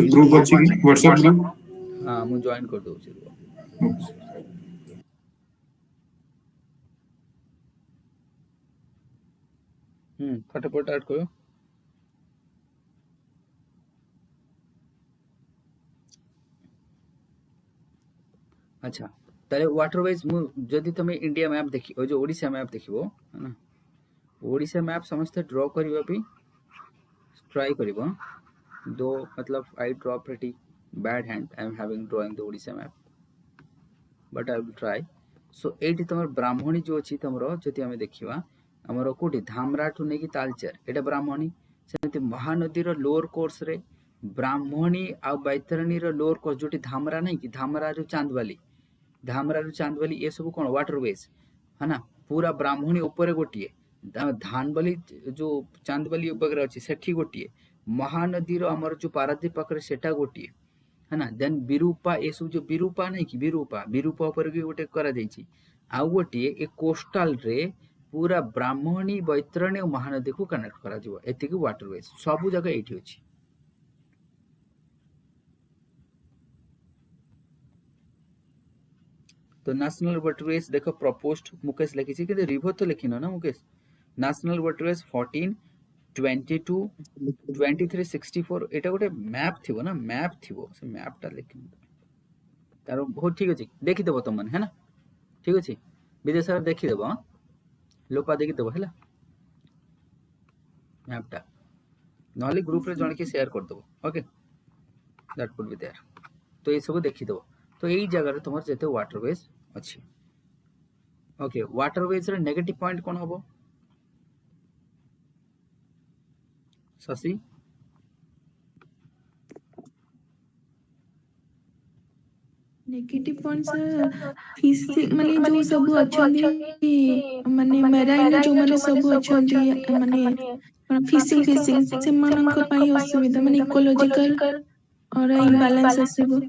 [SPEAKER 2] ग्रुप अच्छी की व्हाट्सएप ग्रुप
[SPEAKER 1] हां मु जॉइन कर दो छी। फटाफट ऐड करो। अच्छा ताले वाटरवेज मु जदि तुम इंडिया मैप देखि ओ जो ओडिशा मैप देखिबो है ना, ओडिशा मैप समस्त ड्रॉ करबा भी ट्राई करिबो। दो मतलब I draw pretty bad hand, I am having drawing the Odisha map but I will try. So eighty तमर ब्राह्मणी जो अछि तमरो जति हमें देखिबा हमरो कोठी धामरा ठु नेकी तालचेर एटा ब्राह्मणी, सेमति महानदी रो लोअर कोर्स रे ब्राह्मणी आ बैतरणी रो लोअर कोर्स जोटी धामरा नहीं कि धामरा रो चांदवाली, धामरा रो चांदवाली ये सब कोन वाटरवेज है ना। पूरा ब्राह्मणी ऊपर गोटिए, धानबाली जो चांदबाली वगैरह अच्छी सेठी गोटिए, महानदी रो हमर जो पारादीप पाखरे सेटा गोटिए है ना। देन विरूपा ये सब जो विरूपा नहीं कि विरूपा विरूपा ऊपर भी गोटे करा जायछि। आ गोटिए ए कोस्टल रे पूरा ब्राह्मणी बैतरणी और महानदी को कनेक्ट करा जिवो। एतिकी वाटरवेज सब जगह एठी अछि। तो नेशनल वाटरवेज देखो प्रपोज्ड मुकेश लिखी कि रिवर तो लिखिन ना मुकेश। नेशनल वाटरवेज 14 22 23 64 एटा गोटे मैप थिबो ना, मैप थिबो से मैपटा लिखिन तारो बहुत ठीक अछि। देखि देबो तुम मन है ना, ठीक अछि विजय सर देखि देबो। लोपा देखि देबो हैला मैपटा, नहले ग्रुप रे जण के शेयर कर देबो। Okay that would be there. तो ये सब देखि देबो। तो एई जगह रे तुमर जेते वाटरवेज अछि। ओके वाटरवेज रे नेगेटिव पॉइंट कोन हबो शशि?
[SPEAKER 4] नेगेटिव पॉइंट्स फिशिंग माने जो सब अछंदी माने मेराइन जो माने सब अछंदी माने फिशिंग से मानक पई असुविधा माने इकोलॉजिकल और इम्बैलेंस आसीबो।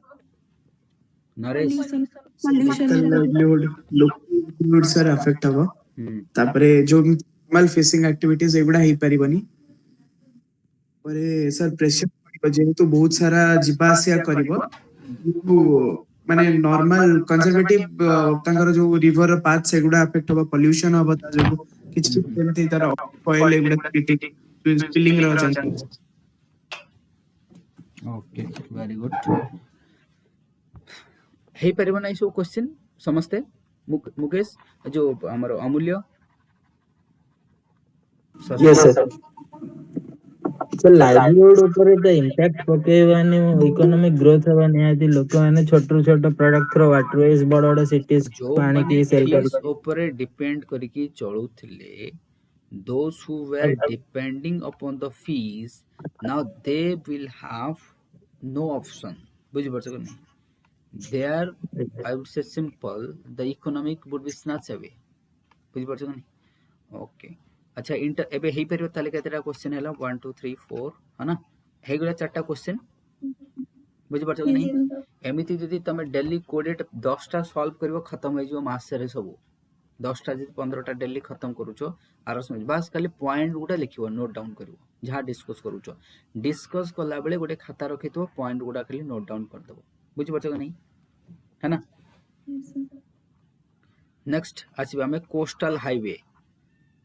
[SPEAKER 1] Naresh
[SPEAKER 7] local livelihood local sir affect हबो। तापरे जो नॉर्मल फिशिंग एक्टिविटीज एगुडा हेई परिबनी। परे सर प्रेशर पड़िबो जेहेतु बहुत सारा जिबा आसिया करिवो माने नॉर्मल कंजर्वेटिव तांगर जो रिवर पाथ सेगुडा अफेक्ट हबो, पोल्यूशन हबो ता जो किछि जेमति तार ऑयल एगुडा क्रिटिक स्पिलिंग रो चांस।
[SPEAKER 1] Okay very good. हेई परिबो नै सो क्वेश्चन समझते मुकेश जो हमर अमूल्य।
[SPEAKER 3] Yes sir. सर लाइवलीहुड ऊपर द इंपैक्ट पकेबानी इकोनॉमिक ग्रोथ हवा निहाती लोक माने छोट छोट प्रोडक्ट थ्रो वाटरवेज बड़ बड़ सिटीज
[SPEAKER 1] जो
[SPEAKER 3] पानी
[SPEAKER 1] माने
[SPEAKER 3] की सेल
[SPEAKER 1] फिश
[SPEAKER 3] कर
[SPEAKER 1] ऊपर डिपेंड करिकी चलुथिले, those who were depending upon the fees now they will have no option। बुझि परछ कि there I would say simple the economic would be snatched away। बुझि परछ कि ओके अच्छा इंटर एबे हेई परिबो ताले केतेटा क्वेश्चन हैला 1 2 3 4 है ना। हेई गुला चारटा क्वेश्चन बुझि परछ कि नहीं। एमिति जदि तमे डेली 10 टा सॉल्व करिवो खत्म हो जिवो मास रे सब 10 टा जदि 15 टा डेली खत्म करूछो आर समझ बस खाली पॉइंट गुडा लिखिवो नोट डाउन करिवो जहां डिस्कस करूछो। डिस्कस कला बेले गोटे खाता रखितो पॉइंट गुडा खाली नोट डाउन कर देबो। बुझि परछ कि नहीं है ना। नेक्स्ट आसीबा हमें coastal highway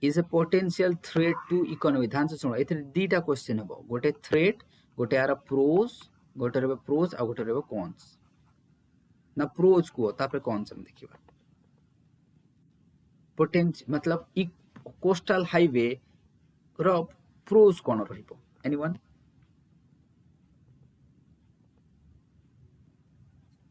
[SPEAKER 1] is a potential threat to economy। ध्यान से सुनो एथि दीटा क्वेश्चन हबो, गोटे थ्रेट गोटे आर प्रोज गोटे रे प्रोज आ गोटे रे कॉन्स ना। प्रोज को तापर कॉन्स हम देखिबा। पोटेंशियल मतलब इ कोस्टल हाईवे रो प्रोज कोन रहिबो एनीवन?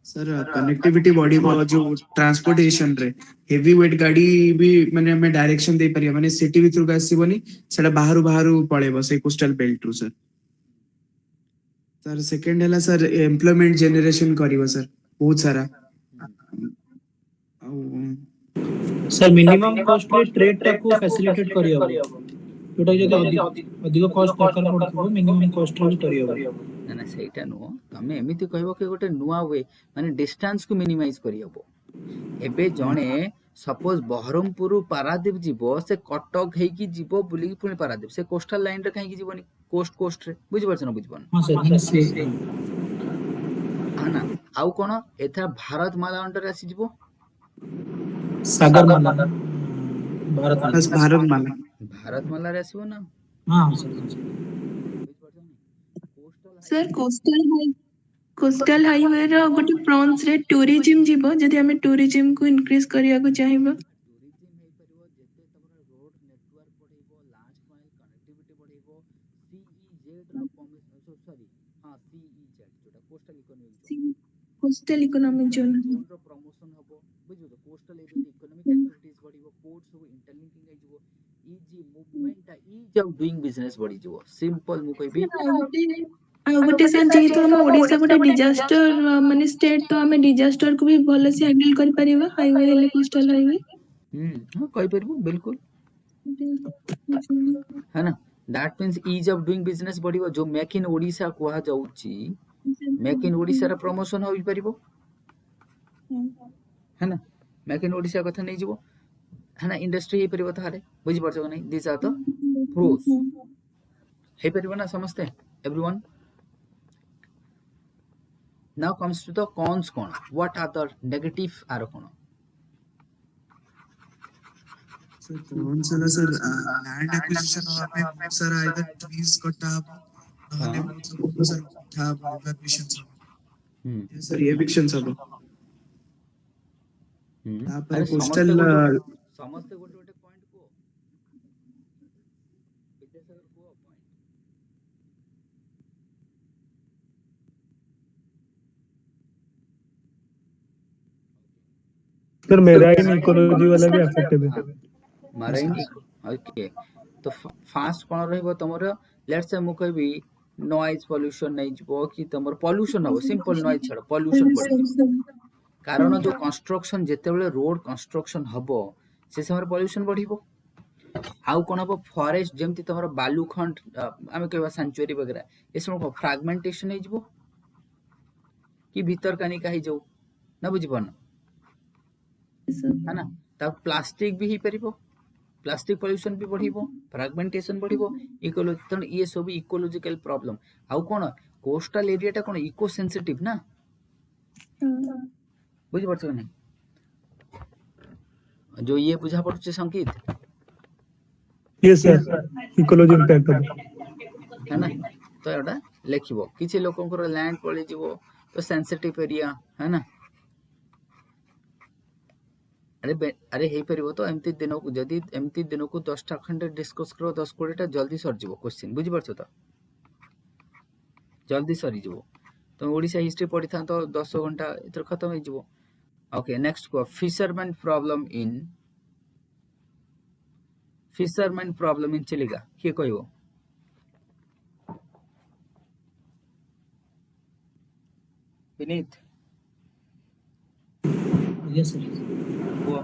[SPEAKER 7] सर कनेक्टिविटी बॉडी जो ट्रांसपोर्टेशन रे हेवी वेट गाड़ी भी माने हमें डायरेक्शन दे परिया माने सिटी भीतर का आसीबनी सेटा बाहरु पळेबो से कोस्टल बेल्ट रु। सर सर सेकंड हैला सर एम्प्लॉयमेंट जनरेशन करिवो सर बहुत सारा।
[SPEAKER 8] सर मिनिमम कॉस्ट रे ट्रेड टाको फैसिलिटेट करि हबो। जोटा जदि अधिक कॉस्ट दरकार पड़थबो मिनिमम कॉस्ट रे करि हबो
[SPEAKER 1] ना ना सेटा नुह तमे एमिति कहबो कि गोटे नुआ वे माने डिस्टेंस को मिनिमाइज करि हबो एबे जणे सपोज बहरमपुर पारादीप जीवो से कटक हेकी जीवो बुली पुणी पारादीप से कोस्टल लाइन रे काहे जीवनी कोस्ट रे बुझि परछ ना बुझिपन
[SPEAKER 8] हां सर माने से
[SPEAKER 1] हा ना आउ कोन एथा भारत माला अंडर आसी जीवो
[SPEAKER 8] सागर माला भारत
[SPEAKER 7] बस भारत माला
[SPEAKER 1] भारत माला रे आसीबो ना
[SPEAKER 8] हां सर
[SPEAKER 4] सर कोस्टल हाईवे रो गोटे प्रॉन्स रे टूरिज्म जीवो जदि हमें टूरिज्म को इंक्रीज करिया को चाहिबो
[SPEAKER 1] टूरिज्म हेई परिबो जेते तमरा रोड नेटवर्क बढ़ेबो लास्ट माइल कनेक्टिविटी बढ़ेबो सीईजेड रो सॉरी हां सीईजेड जोटा coastal economic zone
[SPEAKER 4] coastal economic zone
[SPEAKER 1] zone रो प्रमोशन हबो बुझियो तो कोस्टल एरिया इकोनॉमिक एक्टिविटीज बढ़िबो पोर्ट सब इंटरलिंकिंग हे जिवो easy movement ease of doing business बढ़ी जिवो सिंपल मु कहबी
[SPEAKER 4] आ गोटे सर जेहेतु हम ओडिसा गोटे डिजास्टर माने स्टेट तो हमें डिजास्टर को भी भलो से हैंडल कर परिबा हाईवे हेले कोस्टल हाईवे
[SPEAKER 1] हां कहि परबो बिल्कुल है ना that means ease of doing business बढ़िबो जो मेक इन ओडिसा कुआ जाउची मेक इन ओडिसा रा प्रमोशन होई परिबो है ना मेक इन ओडिसा कथा नहीं जीवो है ना इंडस्ट्री हे परिबो तारे बुझि परछो नहीं दिस आर द प्रोस हे परिबो ना समझते everyone now comes to the cons कोन व्हाट आर द नेगेटिव आर कोन
[SPEAKER 7] सर कौन सा सर लैंड एक्विजिशन हवा पे बहुत सारा इधर ट्रीज कटा नहले बहुत सर उठा इवैक्यूएशन सब सर एविक्शन सब तापर कोस्टल
[SPEAKER 1] समस्त गोटे गोटे पॉइंट को विद्यासागर को पॉइंट
[SPEAKER 6] सर मेराइन इकोलॉजी वाला भी अफेक्टेड है
[SPEAKER 1] मराइन ओके तो फास्ट कोन रहबो तमरो लेट्स से मु कहबी नॉइज पोल्यूशन नहीं जबो कि तमर पोल्यूशन हो सिंपल नॉइज छड़ पोल्यूशन बढ़ी कारण जो कंस्ट्रक्शन जेतेबेले रोड कंस्ट्रक्शन हबो से समय पोल्यूशन बढ़िबो आउ कोन हबो फॉरेस्ट जेमति तमरो बालू खंड आमे कहबा सेंचुरी वगैरह ए सब फ्रैगमेंटेशन हे जबो कि भीतर कानी काहे जाऊ ना बुझि पन है ना ता प्लास्टिक भी ही परिबो प्लास्टिक पोल्यूशन भी बढ़िबो फ्रैगमेंटेशन बढ़िबो इकोलॉजी तन ये सब इकोलॉजिकल प्रॉब्लम आउ कोन कोस्टल एरिया टा कोन इको सेंसिटिव ना बुझि परछ नहीं जो ये बुझा पड़छ संकेत
[SPEAKER 6] ये सर इकोलॉजी इंपैक्ट
[SPEAKER 1] है ना तो एटा लेखिबो किछि लोकंकर लैंड पळि जीवो तो सेंसिटिव एरिया है ना अरे हे परिबो तो एमती दिन को जदी एमती दिन को 10 टा खंड डिस्कस करो 10 कोड़ी टा जल्दी सर जीवो क्वेश्चन बुझि परछ तो जल्दी सरी जीवो तो ओडिसा हिस्ट्री पढ़ी था तो 10 घंटा इतर खत्म हो जीवो ओके नेक्स्ट को फिशरमैन प्रॉब्लम इन चिलिका के कहबो विनीत
[SPEAKER 8] यस सर
[SPEAKER 1] वो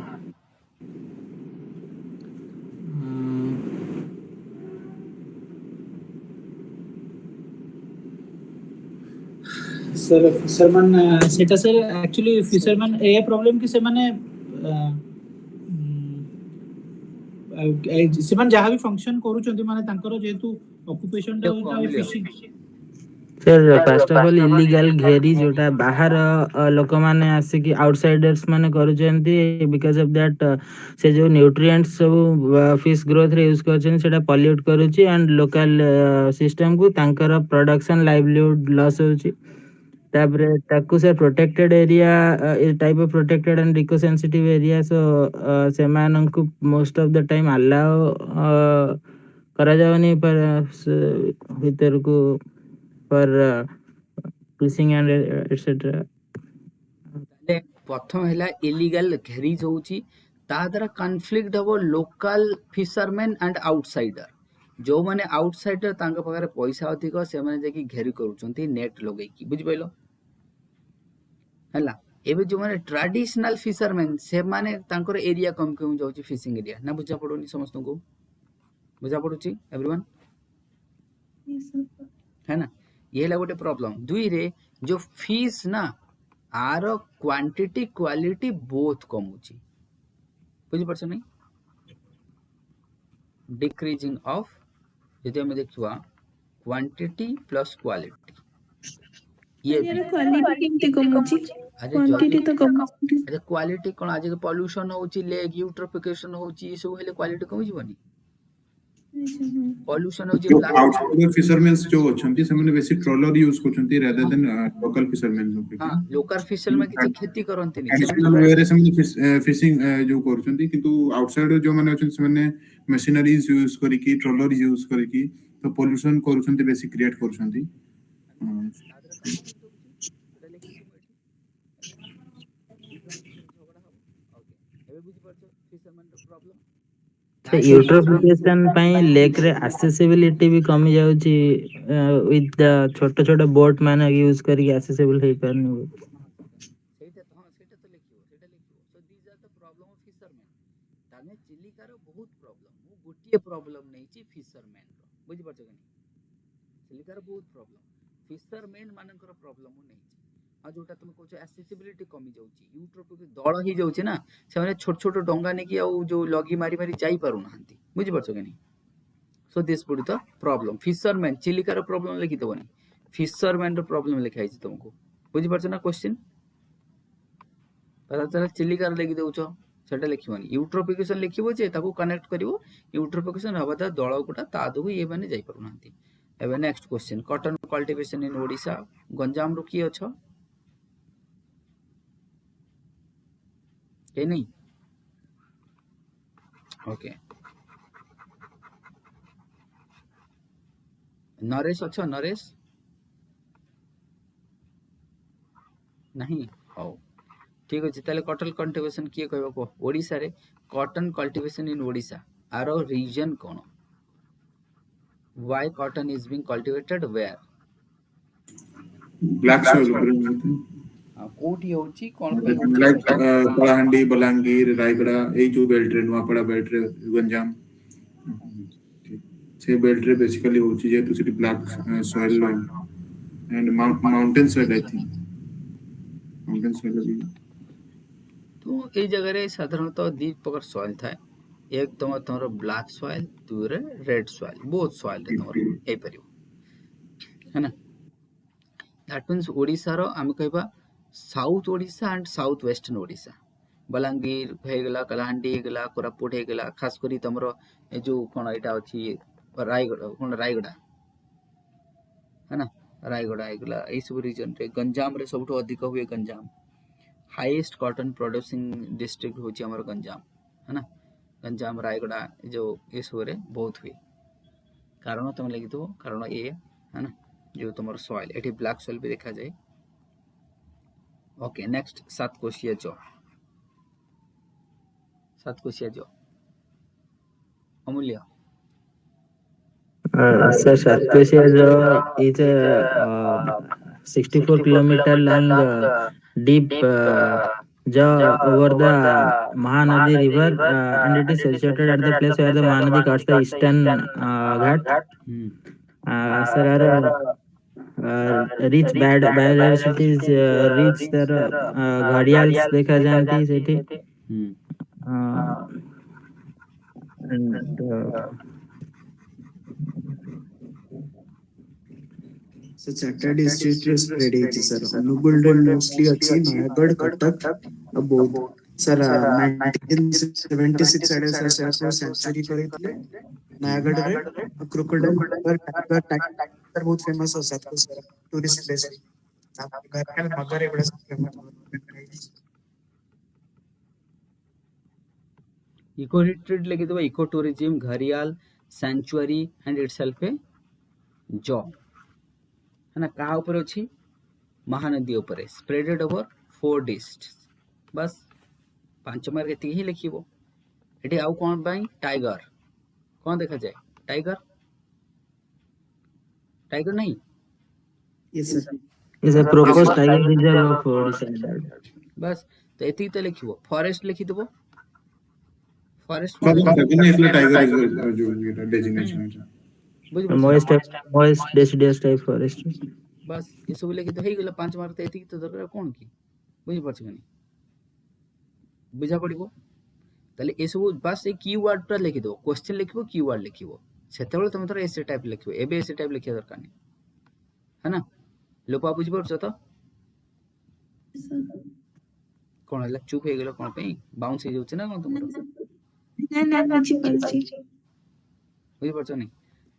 [SPEAKER 8] सर फिशरमैन सेटा sir actually fisherman a problem कि से माने से माने जहां भी फंक्शन करू चंदी माने तांकर जेतु ऑक्युपेशन टा fishing
[SPEAKER 3] sir first of all illegal घेरी जोटा बाहर लोक माने आसे कि आउटसाइडर्स माने करूचंती बिकॉज ऑफ दैट से जो न्यूट्रिएंट्स सब फिश ग्रोथ रे यूज करछन सेटा पॉल्यूट करूची एंड लोकल सिस्टम को तांकर प्रोडक्शन लाइवलीहुड लॉस होची तापरे ताकू से protected area a type of protected and eco sensitive area so से मानन को most of the time allow करा जावनी पर भीतर को पर फिशिंग एंड एटसेट्रा
[SPEAKER 1] प्रथम हैला इलीगल घेरीज होची ता द्वारा कॉन्फ्लिक्ट हबो लोकल फिशरमैन एंड आउटसाइडर जो माने आउटसाइडर तांका पगारे पैसा अधिक से माने जेकी घेरी करूचंती नेट लगै की बुझ पाइलो हला एबे जो माने ट्रेडिशनल फिशरमैन से माने तांकर एरिया कम कम जाउची फिशिंग एरिया ना बुझा पड़ोनी समस्त को बुझा पड़ुची एवरीवन
[SPEAKER 4] Yes, sir.
[SPEAKER 1] है ना ये है गोटे प्रॉब्लम दुई रे जो फीस ना आर क्वांटिटी क्वालिटी बोथ कमुची बुझी परछ नहीं डिक्रीजिंग ऑफ यदि हम देखिवा क्वांटिटी प्लस क्वालिटी ये
[SPEAKER 4] यार
[SPEAKER 1] भी
[SPEAKER 4] क्वालिटी केमती कमुची
[SPEAKER 1] अरे
[SPEAKER 4] क्वांटिटी तो कमुची
[SPEAKER 1] अरे क्वालिटी कोन आज पॉल्यूशन होची लेग यूट्रोफिकेशन होची सब हेले क्वालिटी कमी जीवनी पॉल्यूशन होची
[SPEAKER 2] जो
[SPEAKER 1] ब्लैक
[SPEAKER 2] आउटसाइडर फिशरमैन जो अछंती सेमने बेसी ट्रॉलर यूज करछंती रादर देन लोकल फिशरमैन
[SPEAKER 1] हां लोकल फिशरमैन किछि खेती करंती नहीं
[SPEAKER 2] एडिशनल वे रे सेमने फिशिंग जो करछंती किंतु आउटसाइडर जो माने अछन सेमने मशीनरीज यूज करिकी ट्रॉलर यूज करिकी तो पॉल्यूशन करछंती बेसी क्रिएट करछंती
[SPEAKER 3] यूट्रोफिकेशन ପାଇଁ लेक रे accessibility भी कमी जाउची विथ द छोट छोट बोट माने यूज करके accessible हे परनी
[SPEAKER 1] सेटा तो हां सेटा तो लिखियो so these are the problem of fisherman ताने चिलिकार बहुत प्रॉब्लम वो गोटिए प्रॉब्लम नहीं ची फिशरमैन रो बुझि परछ कि चिलिकार बहुत प्रॉब्लम फिशरमैन मानकर प्रॉब्लम नहीं ची आ जोटा तुम कहछ एक्सेसिबिलिटी कमी जाउची यूट्रोफिक दळ ही जाउची ना से माने छोट छोट डोंगा ने कि आ जो लगी मारी मारी जाई पारु नांती बुझि परछ कि so this would the problem fisherman चिलिकार प्रॉब्लम लिखि दबनी फिशरमैन रो प्रॉब्लम लिखाई छि तुमको बुझि परछ ना क्वेश्चन पता चला चिलिकार लिखि दउछ सेटा लिखिबनी यूट्रोफिकेशन लिखिबो जे ताको कनेक्ट करिवो यूट्रोफिकेशन हबदा दळ गुटा ता दगु ये माने जाई पारु नांती एबे next question cotton cultivation in Odisha Ganjam रो की अछ के नहीं ओके नरेश अच्छा नरेश नहीं हो ठीक अछि ताले कॉटन कल्टीवेशन किए कहबो को ओडिसा रे कॉटन कल्टीवेशन इन ओडिसा आरो रीजन कोन why cotton is being cultivated where
[SPEAKER 2] black soil
[SPEAKER 1] कोठी होची कोन
[SPEAKER 2] लाइक कलाहांडी बलांगीर रायगड़ा ए जो बेल्ट रे नुआपड़ा बेल्ट रे गंजाम से बेल्ट रे बेसिकली होची जे तो city black soil and mountain soil I think mountain soil
[SPEAKER 1] तो ए जगह रे साधारणतः दी प्रकार सॉइल थाए एक तमर ब्लैक सॉइल दूरे रेड सॉइल बोथ सॉइल रे तमर ए परियो है ना दैट मींस ओडिसा रो हम कहबा south Odisha and south western Odisha Balangir हेगला कलाहांडी हेगला कोरापुट हेगला खास करी तमरो ए जो कोन एटा अछि रायगड़ा है ना रायगड़ा हेगला ए सब रीजन रे गंजाम रे सबठो अधिक हुए Ganjam highest cotton producing district होची हमर गंजाम है ना गंजाम रायगड़ा जो ए सब रे बहुत हुए कारण तुम लिखि दो कारण ए है ना जो तुमर सॉइल एठी ब्लैक सॉइल भी देखा जाए ओके नेक्स्ट 7 कोशिया जो अमूल्य
[SPEAKER 3] sir Satkosia is a 64 kilometer long deep over the Mahanadi river and it is situated at the place where the Mahanadi cuts the eastern ghat. Sir rich biodiversity is rich sir gharials देखा जानती सेठी and
[SPEAKER 7] So chartered district रे spread हेछि sir Angul रे mostly अछि नयागढ़ कटक बोध sir 1976 आडे sir century करैतले नयागढ़ रे crocodile tiger बहुत famous है सर टूरिस्ट प्लेस घर का मगर एबड़ा फेमस
[SPEAKER 1] इको रिट्रीट लेके दो eco tourism gharial sanctuary and itself a job है ना कहा ऊपर अछि महानदी ऊपर स्प्रेडेड ओवर 4 डिस्ट्रिक्ट्स बस 5 मार्क एति ही लिखिबो एठी आउ कोन बाई टाइगर कोन देखा जाए टाइगर नहीं
[SPEAKER 7] yes sir
[SPEAKER 3] is a proposed tiger reserve of Odisha.
[SPEAKER 1] बस तो एति तो लिखिबो फॉरेस्ट लिखि देबो फॉरेस्ट
[SPEAKER 2] इसलिए टाइगर रिजर्व जो ये डेजिग्नेशन है
[SPEAKER 3] मोएस्ट डेसिडियस टाइप फॉरेस्ट
[SPEAKER 1] बस ये सब लेखि तो हेगला 5 मार्क तो एतिक तो दरकार कोन की बुझि परछ कनी बुझा पड़िबो ताले ए सब बस ए कीवर्ड पर लिखि दो क्वेश्चन लिखिबो कीवर्ड लिखिबो सेतेबेले तुम तोर एसे टाइप लिखिबो एबे एसे टाइप लिखिया दरकार नहीं है ना लोपा बुझि परछ तो कोन हला चुप हे गेलो कोन पे बाउंस हे जाउछ ना कोन तुमरो
[SPEAKER 4] ना बुझी परछि
[SPEAKER 1] बुझि परछ नहीं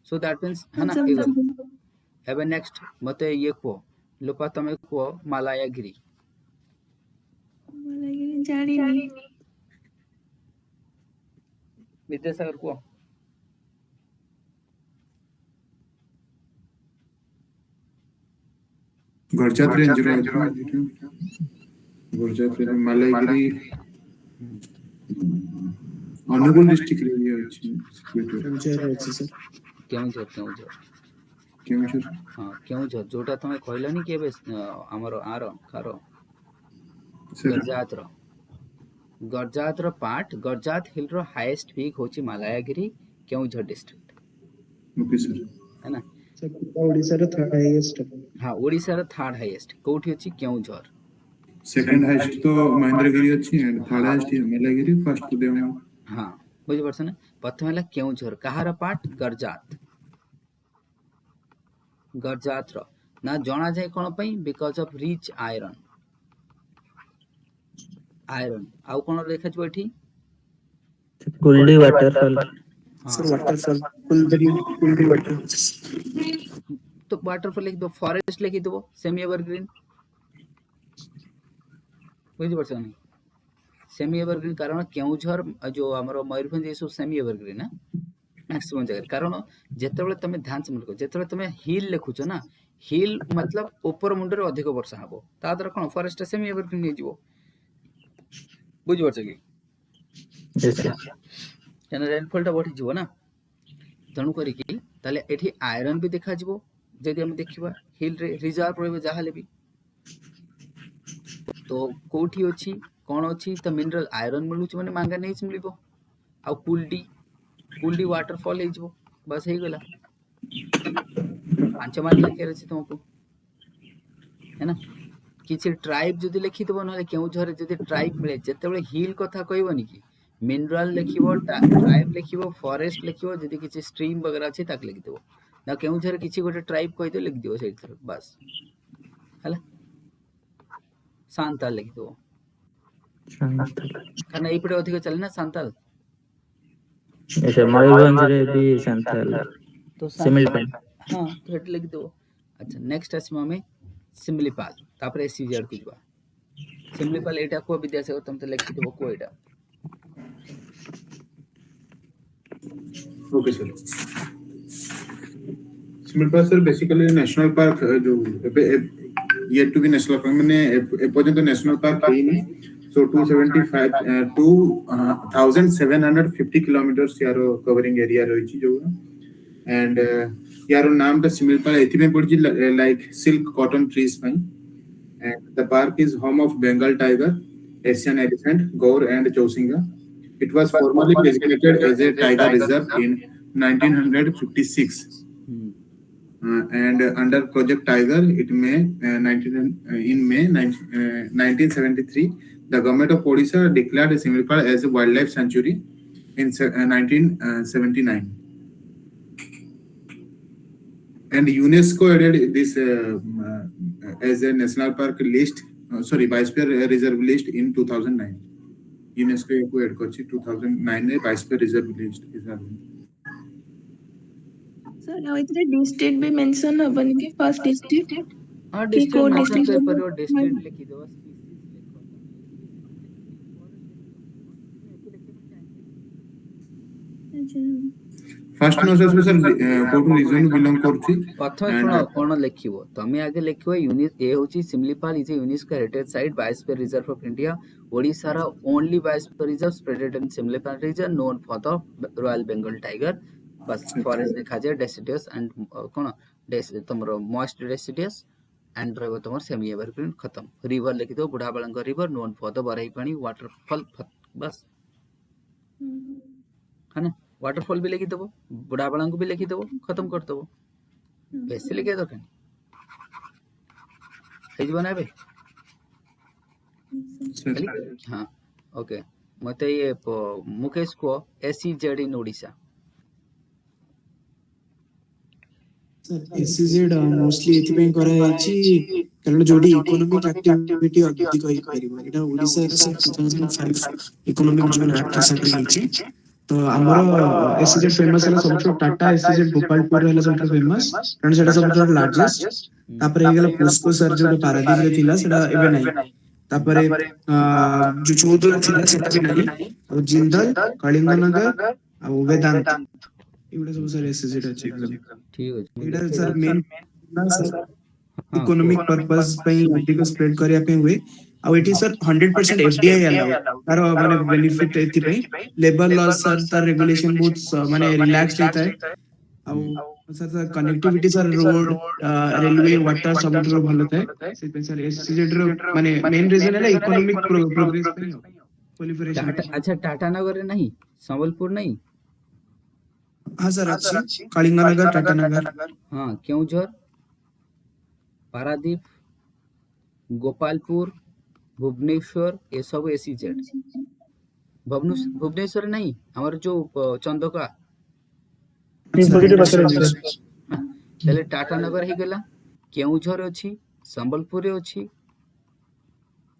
[SPEAKER 1] सो दैट मींस है ना एबे नेक्स्ट मते ये को लोपा तमे को मालायागिरी
[SPEAKER 4] जानी नहीं
[SPEAKER 1] विद्यासागर को
[SPEAKER 2] गरजात रेंज रे गरजात रे मालायगिरी अनुगुल डिस्ट्रिक्ट रे ये अछि
[SPEAKER 1] केउझर हाँ केउझर जोटा तमे कहलानी के बे हमर आर कार गरजात रो पार्ट गरजात हिल रो हाईएस्ट पीक होची Malayagiri Keonjhar district
[SPEAKER 2] okay sir
[SPEAKER 1] है ना
[SPEAKER 5] ओडिसा रो थर्ड हाईएस्ट
[SPEAKER 1] हाँ ओडिसा रो थर्ड हाईएस्ट कोठी होची केउझर
[SPEAKER 2] सेकंड हाईएस्ट तो महेंद्रगिरी अछि एंड थर्ड हाईएस्ट मालायगिरी फर्स्ट तो देव
[SPEAKER 1] हाँ बुझि परछ ना प्रथम हला केउझर कहार पार्ट गरजात रो ना जणा जाय कोन पई बिकॉज़ ऑफ रिच आयरन आउ कोन लेखा छ एठी
[SPEAKER 3] कुल्डी वाटरफॉल
[SPEAKER 7] सर वाटरफॉल कुल्डी वाटर
[SPEAKER 1] तो वाटरफॉल लिख दो फॉरेस्ट लिख दो सेमी एवरग्रीन बुझि परछ नहीं सेमी एवरग्रीन कारण केउझर जो हमरो मयूरभंज ये सब सेमी एवरग्रीन है मैक्सिमम जगह कारण जेतेबेले तमे ध्यान से मनको जेतेबेले तमे हिल लिखुछ ना हिल मतलब ऊपर मुंड रे अधिक वर्षा हबो ता द्वारा कोन फॉरेस्ट सेमी एवरग्रीन नै जीवो बुझि परछ की एना रेनफॉल ता बढ़ी जीवो ना तणु करी की ताले एठी आयरन भी देखा जीवो जदि हम देखिबा हिल रे रिजर्व रहबे जाहाले भी तो कोठी अछि कोन अछि त मिनरल आयरन मिलुछ माने मैंगनीज मिलिबो आ कुल्डी वाटरफॉल हे जीवो बस हे गेला पांच मार्क लिखे रहछि तुमको है ना किछि ट्राइब जदि लिखि दबो नले केउ झरे जदि ट्राइब मिले जेतेबेले हिल कथा कहबोनी की मिनरल लिखिबो ट्राइब लिखिबो फॉरेस्ट लिखिबो जदि किछि स्ट्रीम वगैरह अछि ताक लिखि देबो ना केउ झरे किछि गोटे ट्राइब कहि दे लिखि दियो सेइ तरह बस हला सांताल लिखि दो कारण एई पटे अधिक चले ना सांताल
[SPEAKER 3] ऐसे मयूरभंज रे भी संथाल
[SPEAKER 1] तो
[SPEAKER 3] सिमिलपैन
[SPEAKER 1] हां तो हेट लिखि दो अच्छा नेक्स्ट आसमा में सिमलीपाल तापर एससीजेड को जबा सिमलीपाल एटा को विद्यासागर तुम तो लिखि देबो को एटा
[SPEAKER 2] okay sir Similipal sir basically national park जो yet to be national park माने ए पर्यंत नेशनल पार्क हेनी so 275 2750 kilometers यारो कवरिंग एरिया रहिछि जो एंड यारो नाम द सिमिलपाल एथि में पड़छि लाइक सिल्क कॉटन ट्रीज पई and the park is home of Bengal tiger Asian elephant gaur and chousingha it was formerly designated as a tiger reserve in 1956 and under project tiger it may in May 1973 the government of Odisha declared Similipal as a wildlife sanctuary in 1979 and UNESCO added this as a national park list biosphere reserve list in 2009 UNESCO को add करछि 2009 में biosphere reserve list is
[SPEAKER 4] sir now इतने district भी mention हबन की first district
[SPEAKER 1] हां
[SPEAKER 4] की को
[SPEAKER 1] district mention कर
[SPEAKER 4] डिस्ट्रिक्ट
[SPEAKER 1] पर डिस्ट्रिक्ट लिखि दो
[SPEAKER 2] फर्स्ट नोसेस में सर कोटू रीजन बिलोंग करछि
[SPEAKER 1] प्रथम सुनो कोन लिखिबो तमे आगे लिखिबो यूनिस ए होची Similipal is a UNESCO heritage site biosphere reserve of India Odisha रा only biosphere reserve spreaded in Similipal region known for the royal Bengal tiger बस फॉरेस्ट देखा जाय डेसिडियस एंड कोन तमरो मॉइस्ट डेसिडियस एंड रहबो तमर सेमी एवरग्रीन खत्म रिवर लिखि दो Budhabalanga river known for the Barehipani waterfall बस है ना वाटरफॉल भी लिखिदेव बुढ़ाबड़ा को भी लिखिदेव खत्म करदेव बेसी लिखे दरकार ना बे खाली हाँ ओके मत ये मुकेश को SEZ इन ओडिशा
[SPEAKER 7] SEZ मोस्टली एथिପାଇଁ करा जायछि कारण जोडी इकोनॉमिक एक्टिविटी अधिक होई परिबो एटा ओडिसा रे 2005 इकोनॉमिक जोन एक्ट सेंटर होइछि तो हमर SEZ फेमस है सबसे टाटा SEZ गोपालपुर है सबसे फेमस कारण सेटा सबसे लार्जेस्ट तापर हे गेला पुष्को सर जो पारादीप रे थिला सेटा एबे नाही तापर जो चौधरी थिला सेटा भी नाही और जिंदल कलिंग नगर और वेदांत एवढे सब सर SEZ अछि एकदम
[SPEAKER 1] ठीक है
[SPEAKER 7] एटा sir main sir economic purpose पई अधिक स्प्रेड करिया पे हुए आ एटी सर 100% FDI अलाउ तार माने बेनिफिट एथि पई लेबर लॉस सर तार रेगुलेशन बहुत माने रिलैक्स रहता है आ sir connectivity sir road railway water सब भलो थाए से पे सर SEZ रो माने मेन रीजन है इकोनॉमिक प्रोग्रेस पे प्रोलिफरेशन
[SPEAKER 1] अच्छा टाटा नगर रे नहीं संबलपुर नहीं
[SPEAKER 7] हां सर अच्छी कलिंग नगर टाटा नगर
[SPEAKER 1] हाँ केउझर पारादीप गोपालपुर भुवनेश्वर ये सब SEZ भुवनेश्वर नहीं हमारे जो चंदका चले टाटा नगर ही गला केउझर अछि संबलपुर रे अछि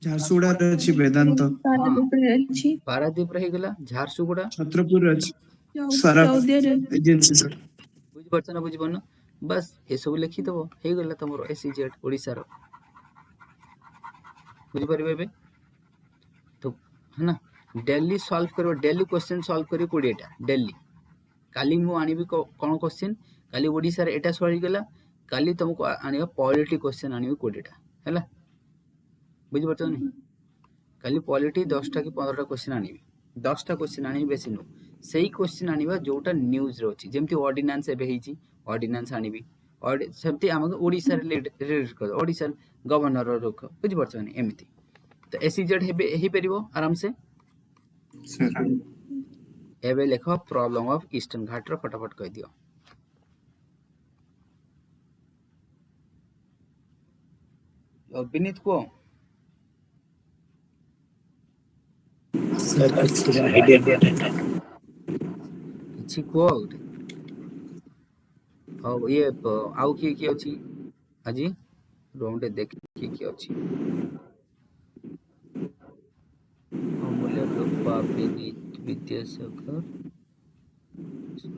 [SPEAKER 7] झारसुगुड़ा रे अछि वेदांत
[SPEAKER 1] पारादीप रही गला झारसुगुड़ा
[SPEAKER 7] छत्रपुर रे अछि सरफ एजेंसी सर
[SPEAKER 1] बुझ परछ ना बुझ पन बस ये सब लिखि दबो हे गला तमरो SEZ ओडिसा रो बुझ परबे बे तो है ना डेली सॉल्व करो डेली क्वेश्चन सॉल्व करी 20 टा डेली काली मु आनिबी कोन क्वेश्चन काली ओडिसा रे एटा सॉल्व गला काली तुमको आनिबा पॉलिटी क्वेश्चन आनिबी 20 टा हैला बुझ परछ नहीं काली पॉलिटी 10 टा कि 15 टा क्वेश्चन आनिबी 10 टा क्वेश्चन आनिबी बेसी नो सेही क्वेश्चन आनिबा जोटा न्यूज रे अछि जेमति ऑर्डिनेंस एबे हेची ऑर्डिनेंस आनिबी और सेमति हम ओडिसा रिलेटेड कर ओडिसा गवर्नर रो रोक बुझ परछ नहीं एमिति तो SEZ हेबे हे परिबो आराम से
[SPEAKER 2] सर
[SPEAKER 1] एबे लेखो प्रॉब्लम ऑफ ईस्टर्न घाट रो फटाफट कह दियो और विनीत को
[SPEAKER 8] सर कुछ आइडिया
[SPEAKER 1] किछि को और ये आउ की अछि अजी राउंड देख की अछि अमूल्य रूपा विनीत विद्यासागर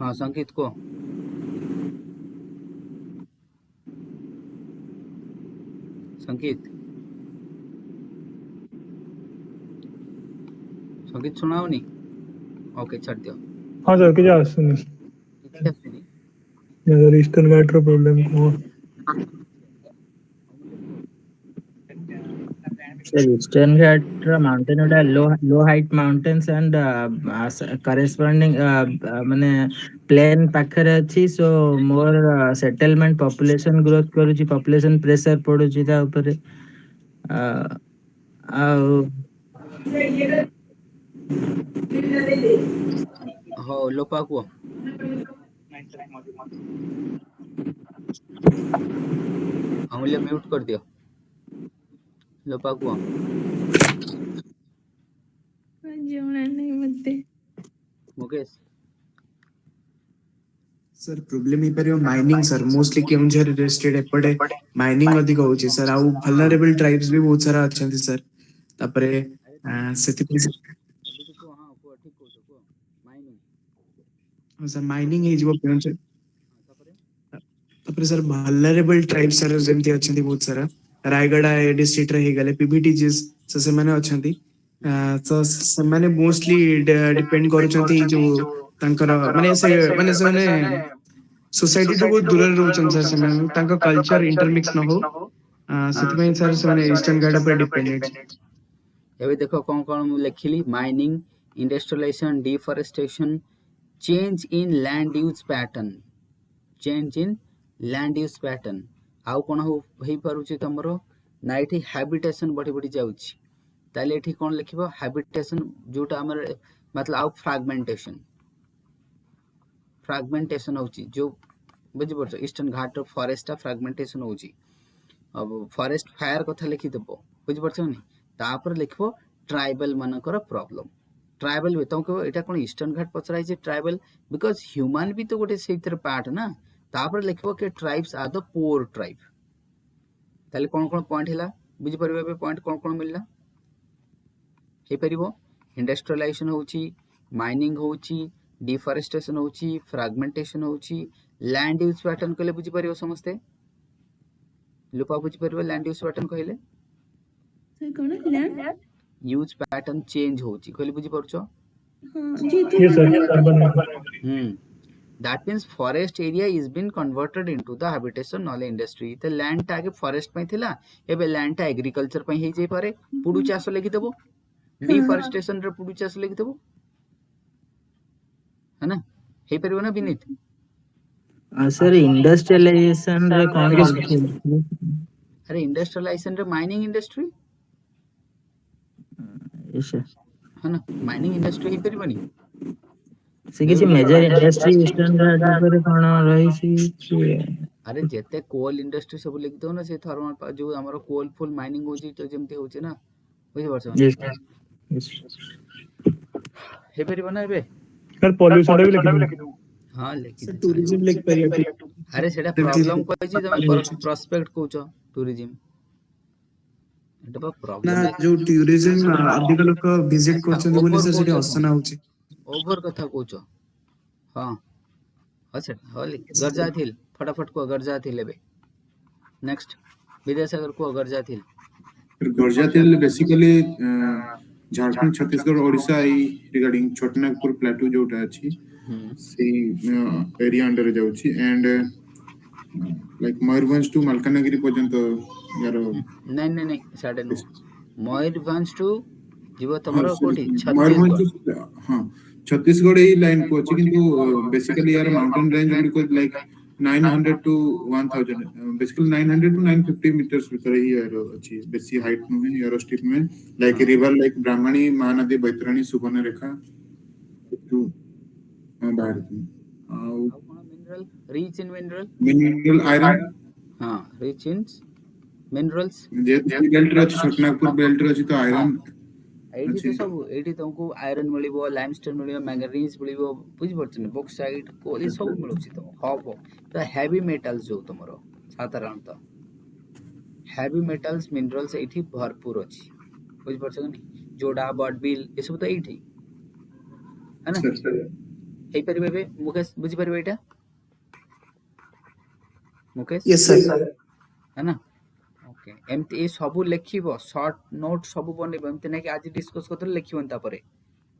[SPEAKER 1] हाँ संकेत को संकेत संकेत सुनाओ नहीं ओके छाड़ दियो
[SPEAKER 6] हाँ सर क्या आसुनी
[SPEAKER 1] किछि आसुनी
[SPEAKER 6] यार ईस्टर्न घाट रो प्रॉब्लम को
[SPEAKER 3] Sir, Eastern Ghat mountain oda low height mountains and corresponding mane plain pakhare achi so more settlement population growth karuchi population pressure poduchi ta upare au
[SPEAKER 1] हो लोपा को अमूल्य म्यूट कर दियो लोपा को
[SPEAKER 4] जौना नहीं मते
[SPEAKER 1] मुकेश
[SPEAKER 7] सर प्रॉब्लम ही परियो mining sir mostly Keonjhar rested एपड़े माइनिंग अधिक होची सर आउ वल्नरेबल ट्राइब्स भी बहुत सारा अछंती सर तापरे सेति
[SPEAKER 1] को हां को ठीक को माइनिंग
[SPEAKER 7] सर माइनिंग हे जीवो केउंझर
[SPEAKER 1] तापरे
[SPEAKER 7] तापरे सर वल्नरेबल ट्राइब्स सर जेमति अछंती बहुत सारा रायगड़ा डिस्ट्रिक्ट रे हे गले पीबीटीजीस से माने अछंती तो से माने मोस्टली डिपेंड करूछंती जो तांकर माने से माने सोसाइटी तो बहुत दूर रहउछन सर से माने तांका कल्चर इंटरमिक्स न हो सेति में सर से माने ईस्टर्न घाट पर डिपेंडेंट
[SPEAKER 1] एबे देखो कोन कोन मु लिखिली mining industrialisation deforestation change in land use pattern change in land use pattern आउ कोन होई पारुची तमरो नाइटी हैबिटेशन बढ़ी बढ़ी जाउची ताले एठी कोन लिखिबो हैबिटेशन जोटा हमर मतलब आउ फ्रागमेंटेशन होची जो बुझी पड़छ ईस्टर्न घाट फॉरेस्ट फ्रागमेंटेशन होची अब फॉरेस्ट फायर कथा लिखि देबो बुझी पड़छ नि तापर लिखबो ट्राइबल मानकर प्रॉब्लम ट्राइबल भी तुमको एटा कोन ईस्टर्न घाट पचराई जे ट्राइबल बिकॉज ह्यूमन भी तो गोटे सेतर पार्ट ना तापर लिखबो के tribes are the poor tribe ताले कोन कोन पॉइंट हिला बुझी परबे बे पॉइंट कोन कोन मिलला हे परिबो इंडस्ट्रियलाइजेशन होची माइनिंग होची डिफॉरेस्टेशन होची फ्रैगमेंटेशन होची लैंड यूज पैटर्न कहले बुझी परिबो समस्ते लुपा बुझी परिबो लैंड यूज पैटर्न कहले
[SPEAKER 4] सर कोन लैंड
[SPEAKER 1] यूज पैटर्न चेंज होची कहले बुझी परछो
[SPEAKER 4] हां जेतु
[SPEAKER 6] Yes, sir. Urban.
[SPEAKER 1] that means forest area is been converted into the habitation नले इंडस्ट्री तो लैंड टा के फॉरेस्ट पई थिला एबे लैंड टा एग्रीकल्चर पई हे जे पारे पुडु चाष लेखि देबो डिफॉरेस्टेशन रे पुडु चाष लेखि देबो है ना हे परिबो ना विनीत
[SPEAKER 3] सर इंडस्ट्रियलाइजेशन रे कोन
[SPEAKER 1] अरे इंडस्ट्रियलाइजेशन रे माइनिंग इंडस्ट्री
[SPEAKER 3] यस सर
[SPEAKER 1] है ना माइनिंग इंडस्ट्री हे परिबनी
[SPEAKER 3] से किसी मेजर इंडस्ट्री ईस्टर्न घाट पर कोन रही छी
[SPEAKER 1] अरे जेते कोल इंडस्ट्री सब लिख दो ना से थर्मल जो हमरो कोल फुल माइनिंग होची तो जेमते होची ना बुझि परछो
[SPEAKER 3] यस
[SPEAKER 1] हे परिबो ना बे
[SPEAKER 6] सर पॉल्यूशन भी लिखि दो
[SPEAKER 1] हां लिखि
[SPEAKER 7] सर टूरिज्म लिख परिया
[SPEAKER 1] अरे सेटा प्रॉब्लम कहै छी तमे प्रोस्पेक्ट कहउछो टूरिज्म एटा बा
[SPEAKER 7] ना
[SPEAKER 1] प्रॉब्लम
[SPEAKER 7] जो टूरिज्म अधिक लोक विजिट करछन बोली सर सेठी असना होची
[SPEAKER 1] ओवर कथा कहउछो हां अच्छा हली गरजा थिल फटाफट को गरजा थिल लेबे नेक्स्ट विद्यासागर को गरजा थिल
[SPEAKER 2] गर्जातिल basically Jharkhand Chhattisgarh Odisha regarding Chotanagpur plateau जोटा अछि सी एरिया अंडर जाउछि and like Mayurbhanj to Malkangiri पर्यंत यार
[SPEAKER 1] नहीं साडे नो मयूरभंज टू जीव तमरो कोठी
[SPEAKER 2] मयूरभंज
[SPEAKER 1] छत्तीसगढ़
[SPEAKER 2] हां छत्तीसगढ़ ही लाइन को अछि किंतु बेसिकली यार माउंटेन रेंज गुडी को like 900 to 1000 basically 900 to 950 meters भीतर ही यार अछि बेसी हाइट नु यार स्टीप में like river like Brahmani Mahanadi Baitarani Subarnarekha टू बाहर
[SPEAKER 1] mineral rich in
[SPEAKER 2] mineral iron
[SPEAKER 1] हां रिच इन मिनरल्स
[SPEAKER 2] जे बेल्ट रे छोटनागपुर बेल्ट रे अछि तो आयरन
[SPEAKER 1] एठी तो सब एठी तुमको आयरन मिलिबो लाइमस्टोन मिलिबो मैंगनीज मिलिबो बुझि परछन बॉक्साइट कोली सब मिलुछि तुम हब तो हेवी मेटल्स जो तुमरो साधारणतः हेवी मेटल्स मिनरल्स एठी भरपूर अछि बुझि परछन नि जोडा बडबिल ए सब तो एठी है ना हे परिबे बे मुकेश बुझि परबे एटा मुकेश
[SPEAKER 7] यस सर
[SPEAKER 1] है ना ओके एमती ए सब लिखिबो शॉर्ट नोट सब बनेबो एमती नै कि आज डिस्कस करते लिखिबन ता परे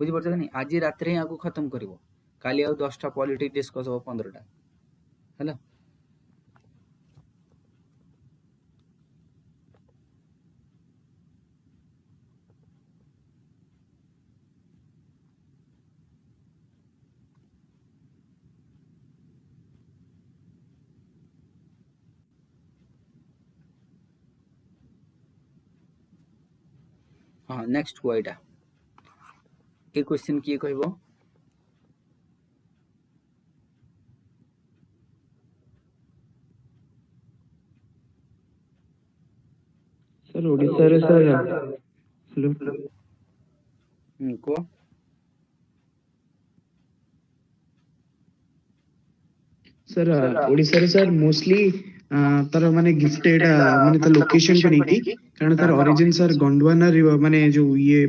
[SPEAKER 1] बुझि परछ नि आज रात रे आगु खत्म करिवो काली आ 10 टा पॉलिटिक्स डिस्कस हो 15 टा हैला हां नेक्स्ट कोइटा ए क्वेश्चन की कहबो
[SPEAKER 3] सर ओडिसा रे सर हेलो
[SPEAKER 1] को
[SPEAKER 7] सर ओडिसा रे सर मोस्टली तार माने गिफ्टेड माने त लोकेशन को नहीं की कारण तार ओरिजिन सर गोंडवाना माने जो ये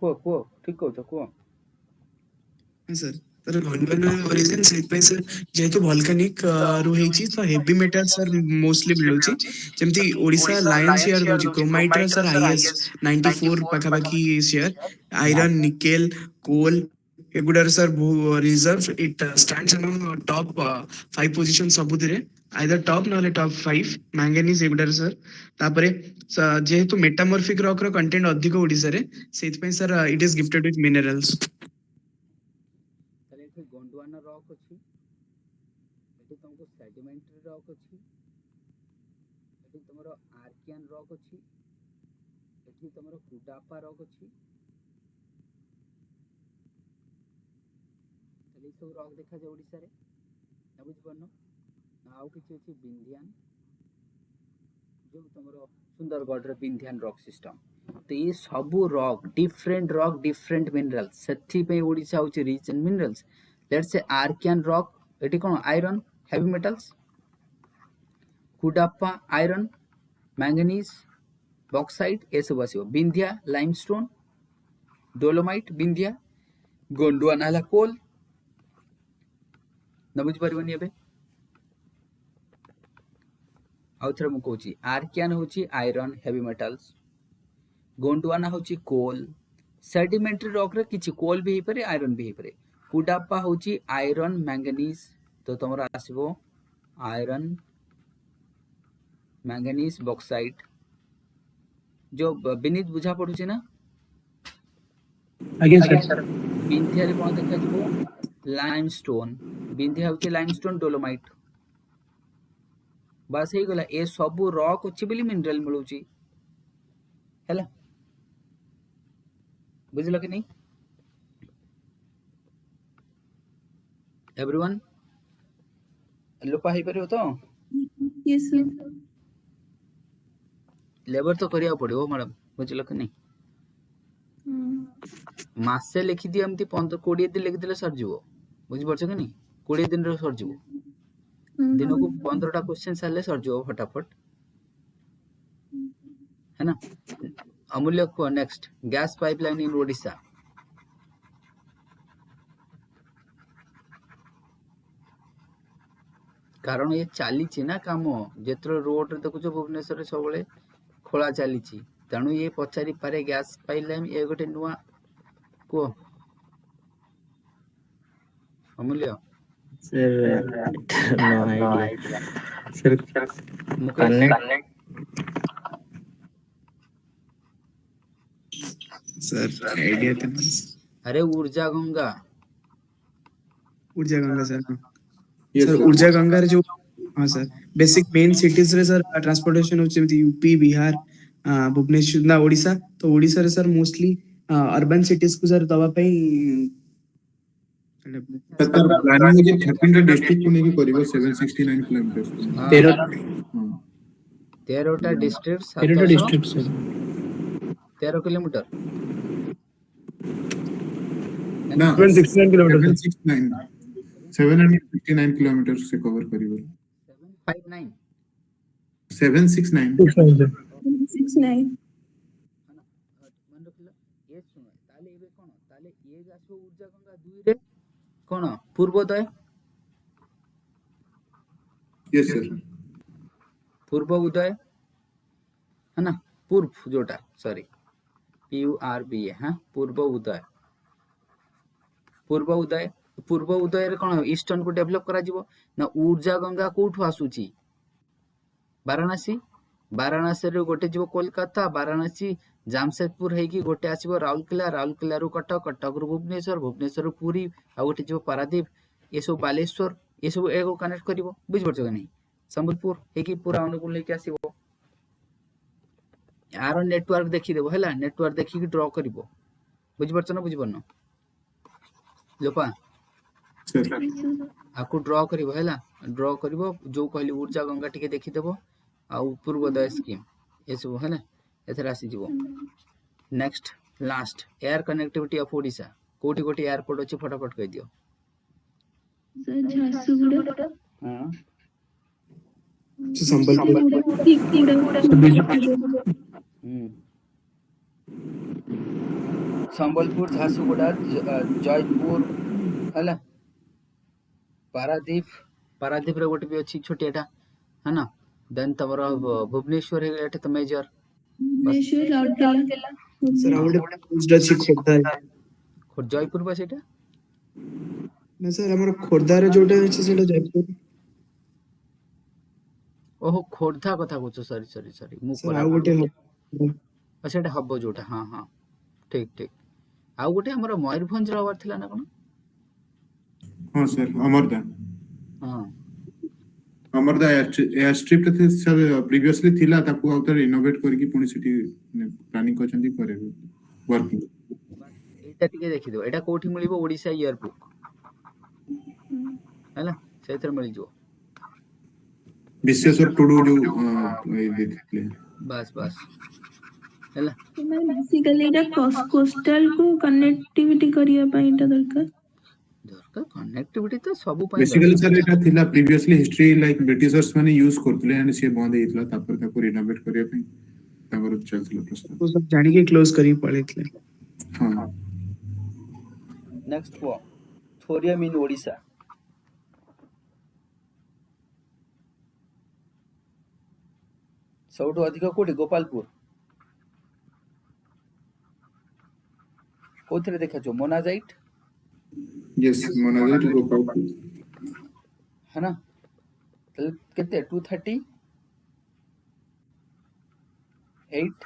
[SPEAKER 1] को ठीक कहतो को
[SPEAKER 7] सर तर गोंडवाना ओरिजिन सेट पे सर जेतु वोल्केनिक रु हेची तो हेवी मेटल सर मोस्टली मिलुची जेमती ओडिसा लायन शेयर दोची क्रोमाइट रा सर हाईएस्ट 94 पाखा पाखी शेयर आयरन निकेल कोल एगुडार sir reserve it stands among top 5 position सबुतिरे आइदर टॉप नले टॉप 5 मैंगनीज एगुडार सर तापरे जेहेतु मेटामॉर्फिक रॉक रो कंटेंट अधिक ओडिसा रे सेत पे sir it is gifted with minerals
[SPEAKER 1] तले एठी गोंडवाना रॉक अछि एठी तुमको सेडिमेंटरी रॉक अछि ଏଠି ତମର ଆର୍କିଆନ୍ ରକ୍ ଅଛି, ଏଠି ତମର କୁଡାପା ରକ୍ ଅଛି, ତାହେଲେ ଏସବୁ ରକ୍ ଦେଖାଯାଏ ଓଡ଼ିଶାରେ, ନା ବୁଝିପାରୁନ? ଆଉ କିଛି ଅଛି ବିନ୍ଧିଆନ୍, जो तुमरो सुंदरगढ़ बिंधियान रॉक सिस्टम। तो ये सबू रॉक डिफरेंट मिनरल्स सेथि पे ओडिसा होची rich in minerals. Let's say archaean rock एटी कोन iron heavy metals, Cuddapah iron, manganese, bauxite ए सब आसीबो। बिंधिया लाइमस्टोन, डोलोमाइट बिंधिया, गोंडुआना हला कोल न बुझ परबनी एबे। आउ थरे मु कहूची आर्कियन होची आयरन हेवी मेटल्स, गोंडुआना होची कोल, सेडिमेंटरी रॉक रे किछि कोल भी हेपरे आयरन भी हेपरे। कुडाप्पा होची आयरन मैंगनीज, तो तमरा आसीबो आयरन मैंगनीज बॉक्साइट। जो बिनीत बुझा पडुची ना?
[SPEAKER 6] आगे सर
[SPEAKER 1] बिंधिया रे कोन देखा जिवो लाइमस्टोन, बिंधिया होची लाइमस्टोन डोलोमाइट। बस हे गला ए सब रॉक अछि बोली मिनरल मिलुची हैला, बुझलो कि नहीं एवरीवन? लोपा हे परियो तो
[SPEAKER 4] यस सर।
[SPEAKER 1] लेबर तो करिया पड़ियो मैडम, बुझलो कि नहीं? मासे लिखि दियो एमती 15-20 दिन लिखि देले सर जीवो, बुझि परछो कि नहीं? 20 दिन रे सर जीवो, दिन को 15टा क्वेश्चन साले सर जीवो फटाफट, है ना? अमूल्य को नेक्स्ट गैस पाइपलाइन इन ओडिशा। कारण ये चली ना काम जेतर रोड रे देखुछ भुवनेश्वर सब खोला चली, तेणु ये पचारि पारे गैस पाइपलाइन ये गोटे नुआ को Amulya
[SPEAKER 3] sir no idea sir.
[SPEAKER 1] Mukesh
[SPEAKER 7] sir idea तो
[SPEAKER 1] अरे Urja Ganga
[SPEAKER 7] sir.
[SPEAKER 2] Yes,
[SPEAKER 7] sir
[SPEAKER 2] sir.
[SPEAKER 7] Urja Ganga रे जो हां सर बेसिक मेन सिटीज रे सर ट्रांसपोर्टेशन होचे जेमति यूपी बिहार भुवनेश्वर ना ओडिशा, तो ओडिशा रे सर मोस्टली अर्बन सिटीज को सर दवा पई
[SPEAKER 2] सर प्लानिंग जे 13 डिस्ट्रिक्ट को नेकी करिवो 769 किलोमीटर।
[SPEAKER 1] 13टा डिस्ट्रिक्ट
[SPEAKER 6] 13टा डिस्ट्रिक्ट सर
[SPEAKER 1] 13 किलोमीटर
[SPEAKER 2] ना
[SPEAKER 6] 769 किलोमीटर
[SPEAKER 2] 769 किलोमीटर से कवर करिवो।
[SPEAKER 1] 759
[SPEAKER 2] 769
[SPEAKER 6] सर
[SPEAKER 4] 69
[SPEAKER 1] मन रखिला ये सुनो ताले एबे कोन ताले ये आसो ऊर्जा गंगा 2 रे कोन पूर्वोदय।
[SPEAKER 2] यस सर
[SPEAKER 1] पूर्व उदय है ना, पूर्व जोटा सॉरी PURB हां पूर्व उदय। पूर्व उदय रे कोन ईस्टर्न को डेवलप करा जिवो ना ऊर्जा गंगा कोठु आसुची वाराणसी, वाराणसी रे गोटे जीव कोलकाता, वाराणसी जामशेदपुर हेकी गोटे आसीबो राउरकेला, राउरकेला रो कटक, कटक रो भुवनेश्वर, भुवनेश्वर रो पुरी आ गोटे जीव पारादीप, ये सब बालेश्वर, ये सब एगो कनेक्ट करिवो, बुझ परछो कि नहीं? संबलपुर हेकी पूरा अनुकूल लेके आसीबो। यार नेटवर्क देखि देबो हैला, नेटवर्क देखि कि ड्रा करिवो, बुझ परछो ना? बुझ परनो लोपा
[SPEAKER 2] सर
[SPEAKER 1] आकु ड्रा करिवो हैला, ड्रा करिवो जो कहली ऊर्जा गंगा टिके देखि देबो आ पूर्वोदय स्कीम ये सब हैला एथरा आसी जीवो। Next last air connectivity of Odisha कोटी कोटी एयरपोर्ट अछि फटाफट कह दियो।
[SPEAKER 4] सर झारसुगुड़ा
[SPEAKER 1] हां संबलपुर, झारसुगुड़ा, जयपुर हैला, पारादीप रे गोटे भी अछि छोटियाटा है ना। देन तमर भुवनेश्वर हे एटे त मेजर
[SPEAKER 4] भुवनेश्वर राउरकेला
[SPEAKER 7] सर आवडे पोस्ट अछि खोर्धा
[SPEAKER 1] जयपुर बस एटा
[SPEAKER 7] ना सर हमर खोर्धा रे जोटा अछि सेटा जयपुर।
[SPEAKER 1] ओहो खोर्धा कथा कहछो, सॉरी मु
[SPEAKER 7] सर आवडे
[SPEAKER 1] अच्छा एटा हबो जोटा हां हां ठीक आ गोटे हमर मयूरभंज रो थिला ना कोन?
[SPEAKER 2] हां सर अमरदान
[SPEAKER 1] हां
[SPEAKER 2] हमर द एयर स्ट्रिप थे सर प्रीवियसली थिला ताकू आउटर इनोवेट करके पुणी सिटी प्लानिंग करछंती करे वर्किंग
[SPEAKER 1] एटा टिके देखि दो एटा कोठी मिलिबो ओडिशा ईयर बुक हैला सेथर मिलि जो
[SPEAKER 2] विश्वेश्वर टुडू जो ए देखले
[SPEAKER 1] बस बस हैला
[SPEAKER 4] ମାନେ ବେସିକାଲି ଏଟା କୋଷ୍ଟାଲ କୁ କନେକ୍ଟିଭିଟି କରିବା ପାଇଁ ଏଟା ଦରକାର।
[SPEAKER 1] दरकार कनेक्टिविटी तो सब पई
[SPEAKER 2] बेसिकली सर एटा थिला प्रीवियसली हिस्ट्री लाइक ब्रिटिशर्स माने यूज करथले एंड से बंद हेतला तापर ताको रिनोवेट करिया पे तापर चलथला प्रस्ताव
[SPEAKER 7] तो सब जानी के क्लोज करी पड़ेतले।
[SPEAKER 2] हां
[SPEAKER 1] नेक्स्ट वो थोरियम इन ओडिशा सबठु अधिक कोठी गोपालपुर कोथरे देखा जो मोनाजाइट
[SPEAKER 2] यस मोनाजाइट गोपालपुर
[SPEAKER 1] है ना तले केते 238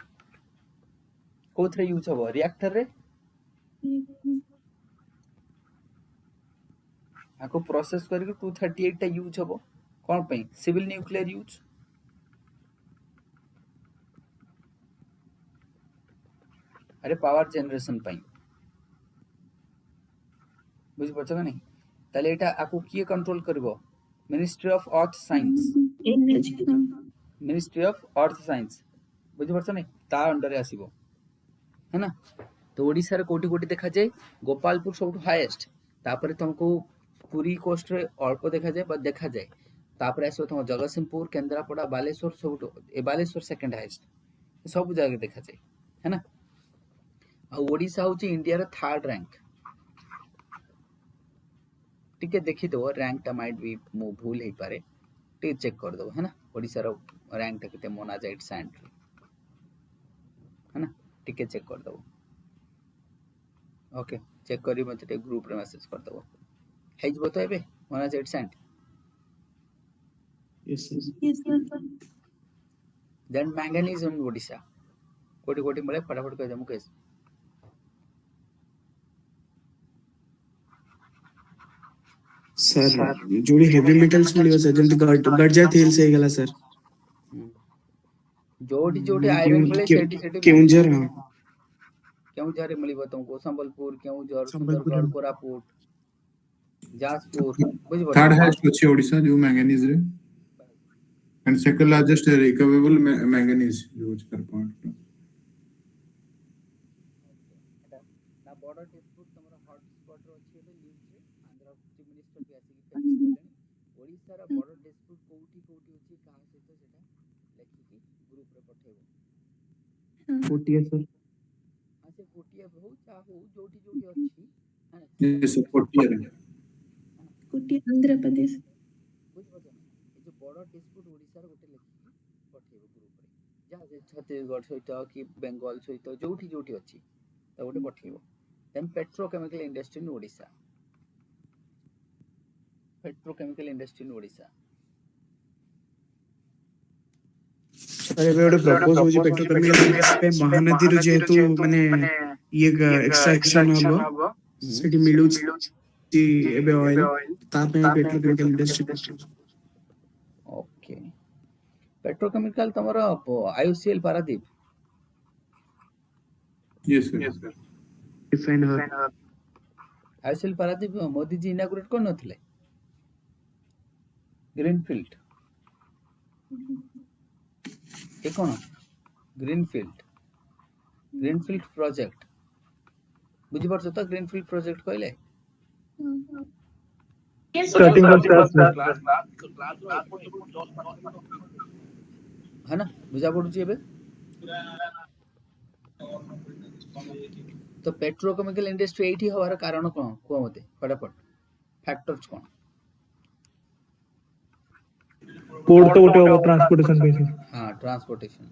[SPEAKER 1] कोथरे यूज हबो रिएक्टर रे आको प्रोसेस करके 238 टा यूज हबो कोन पई सिविल न्यूक्लियर यूज अरे पावर जनरेशन पई बुझ पछ नहीं ताले एटा आको किए कंट्रोल करबो ministry of earth science ministry of earth science बुझ पछ नहीं ता अंडर आसीबो है ना तो ओडिसा रे कोटी कोटी देखा जाए गोपालपुर सबटु हाईएस्ट तापर तुमको पुरी कोस्ट रे अल्प देखा जाए बट देखा जाए तापर आसो तुम जगतसिंहपुर केंद्रापड़ा बालेश्वर सबटु ए बालेश्वर सेकंड हाईएस्ट सब जगह देखा जाए है ना आ ओडिसा होची इंडिया रे थर्ड रैंक टिके देखि दो रैंक टा माइट बी मो भूल हे पारे टिके चेक कर दो है ना ओडिसा रो रैंक टा केते मोनाजाइट सैंड है ना टिके चेक कर दो ओके चेक करी मते टे ग्रुप रे मैसेज कर दो हे जबो तो एबे monazite sand
[SPEAKER 7] yes
[SPEAKER 4] Yes, sir.
[SPEAKER 1] Then manganese in Odisha कोटी कोटी मिले फटाफट कह दे मुकेश
[SPEAKER 7] सर जोड़ी हेवी मेटल्स मिलियो सर जल्दी गडजा तेल से गला सर
[SPEAKER 1] जोटी जोटी आयरन मिले सेठी सेठी
[SPEAKER 7] केउंझर हां
[SPEAKER 1] केउंझर रे मिलिबो तुमको संबलपुर केउंझर
[SPEAKER 7] संबलपुर।
[SPEAKER 1] सुंदरगढ़ कोरापुट जाजपुर बुझ
[SPEAKER 2] थर्ड हाईएस्ट अछि ओडिशा जो मैंगनीज रे and second largest recoverable manganese use कर पॉइंट
[SPEAKER 1] ना बॉर्डर डिस्प्यूट तमरा हॉट स्पॉट रो अछि एबे न्यूज रे आंध्र चीफ मिनिस्टर भी आसी कि ओडिसा रा बॉर्डर डिस्प्यूट कोठी कोठी अछि कहां से तो सेटा लेखि कि ग्रुप रे पठेबो
[SPEAKER 7] कोटिया सर
[SPEAKER 1] आसे कोटिया बहु चाहू जोटी जोटी अछि
[SPEAKER 2] ये सपोर्ट किया
[SPEAKER 4] कोटी आंध्र प्रदेश
[SPEAKER 1] बुझ पछ ए जो बॉर्डर डिस्प्यूट ओडिसा रे गोटे लेखि कि पठेबो ग्रुप रे जा जे छत्तीसगढ़ सहित कि बेंगल सहित जोटी जोटी अछि त गोटे पठेबो then petrochemical industry in Odisha petrochemical industry in Odisha
[SPEAKER 7] sir एबे ओडे प्रपोज होजी पेट्रोकेमिकल पे महानदी रो जेहेतु माने ये एक्सट्रैक्शन हबो सेठी मिलु ची एबे ऑयल ता पे पेट्रोकेमिकल इंडस्ट्री
[SPEAKER 1] ओके पेट्रोकेमिकल तमरा IOCL Paradip
[SPEAKER 2] yes sir
[SPEAKER 7] define हर
[SPEAKER 1] आईओसीएल पारादीप मोदी जी इनागुरेट कर नथिले ग्रीनफील्ड ए कोन ग्रीनफील्ड प्रोजेक्ट बुझि परछ तो ग्रीनफील्ड प्रोजेक्ट कहले
[SPEAKER 6] स्टार्टिंग फ्रॉम स्क्रैच
[SPEAKER 1] है ना बुझा पड़ुची एबे तो पेट्रोकेमिकल इंडस्ट्री एठी हवार कारण कोन को मते फटाफट फैक्टर्स कोन
[SPEAKER 6] पोर्ट तो गोटे ट्रांसपोर्टेशन पे
[SPEAKER 1] हां ट्रांसपोर्टेशन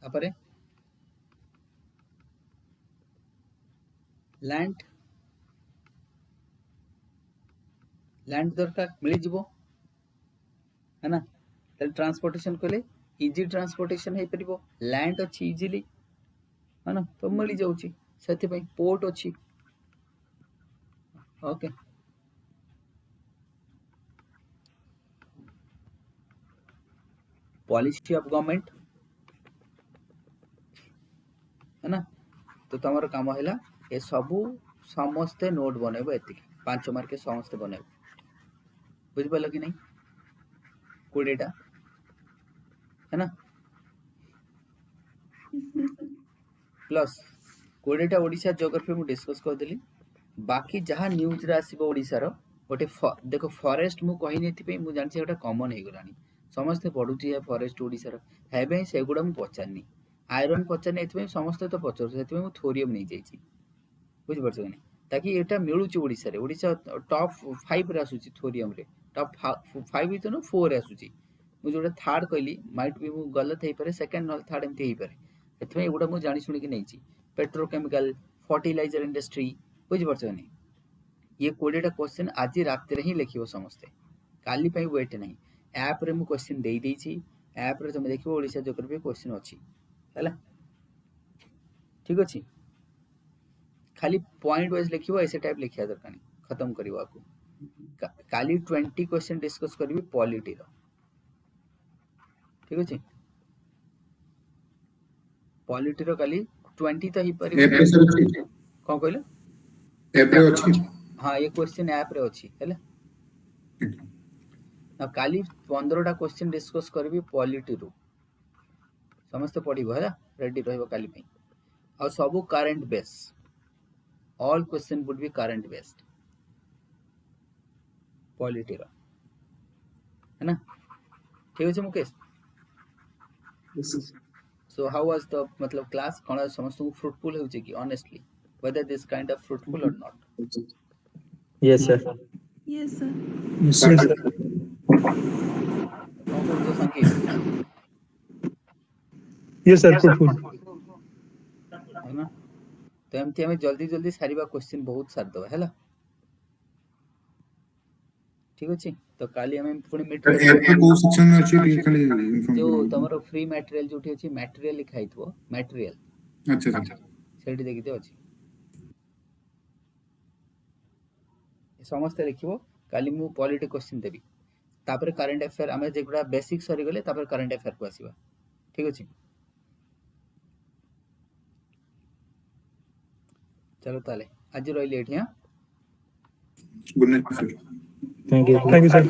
[SPEAKER 1] तापरे लैंड दरकार मिली जीवो है ना तल ट्रांसपोर्टेशन कोले इजी ट्रांसपोर्टेशन हे परिबो लैंड अछि इजीली है ना तो मिली जाउची सेति पई पोर्ट अछि ओके पॉलिसी ऑफ गवर्नमेंट है ना। तो तुम काम है ए सबू समस्ते नोट बनइब एति 5 मार्क के समस्ते बनइब बुझिपाल कि नहीं 20टा है ना प्लस 20टा ओडिशा ज्योग्राफी मु डिस्कस कर देली बाकी जहाँ न्यूज रे आसीबो ओडिशा रो गोटे देखो फॉरेस्ट मु कहि नेथि पे मु जानछि एटा कॉमन हे गलानी समस्त पढुछि या फॉरेस्ट ओडिशा रो हेबे सेगुडा मु पचारनी आयरन पचारनी एथि समस्त तो पचर सेथि मु थोरियम नै जाइछि बुझि परछ कि नहीं ताकि एटा मिलुछि ओडिशा रे ओडिशा टॉप 5 रे आसुछि थोरियम रे टॉप 5 तो 4 रे आसुछि मु जोटा थर्ड कहली माइट बी मु गलत हे पारे सेकंड नल थर्ड एमती हे पारे एथि एगुडा मु जानि सुनि कि नैछि पेट्रोकेमिकल फर्टिलाइजर इंडस्ट्री बुझि परछ कि नहीं ये 20टा क्वेश्चन आज रात रे ही लिखिबो समस्ते काली पई वेट नहीं ऐप रे मु क्वेश्चन देई देछि ऐप रे तुम देखिबो ओडिशा ज्योग्राफी क्वेश्चन अछि हैला ठीक अछि खाली पॉइंट वाइज लिखिबो ऐसे टाइप लिखिया दरकार नहीं खत्म करिवो आकु काली 20 क्वेश्चन डिस्कस करबी पॉलिटी रो ठीक अछि पॉलिटी रो काली 20 तो ही
[SPEAKER 2] ऐप
[SPEAKER 1] परिबो
[SPEAKER 2] रे सर अछि
[SPEAKER 1] कोन कहले
[SPEAKER 2] ऐप रे अछि
[SPEAKER 1] हां ये क्वेश्चन ऐप रे अछि हैला ना काली 15टा क्वेश्चन डिस्कस करबी पॉलिटी रो समस्त पढिबो हैला रेडी रहइबो काली पई और सबु current base all question would be current based polity रो है ना ठीक अछि Mukesh so how was the मतलब क्लास कोन समस्त को फ्रूटफुल होउचे कि honestly whether this kind of fruitful or not
[SPEAKER 3] Yes, sir.
[SPEAKER 4] Yes, sir.
[SPEAKER 6] Yes, sir.
[SPEAKER 1] कोन कहउछो संकेत
[SPEAKER 6] Yes, sir. Fruitful.
[SPEAKER 1] है ना तो एमती हमें जल्दी जल्दी सारीबा क्वेश्चन बहुत सार दो हैला ठीक अछि तो काली हमें पुणी मीट
[SPEAKER 2] ऐप रे को सेक्शन में अछि टी खाली इन्फॉर्म
[SPEAKER 1] जो
[SPEAKER 2] करो
[SPEAKER 1] तमरो फ्री मटेरियल जोठी अछि मटेरियल लिखाइतबो मटेरियल
[SPEAKER 2] अच्छा अच्छा
[SPEAKER 1] सेठी देखिते अछि समस्त लिखिबो काली मु पॉलिटी क्वेश्चन देबी तापर करंट अफेयर हमें जेगुडा बेसिक सरी गले तापर करंट अफेयर को आसीबा ठीक अछि चलो ताले आज रहिले एठी हां
[SPEAKER 2] good night sir
[SPEAKER 3] Thank you.
[SPEAKER 6] Thank you, sir.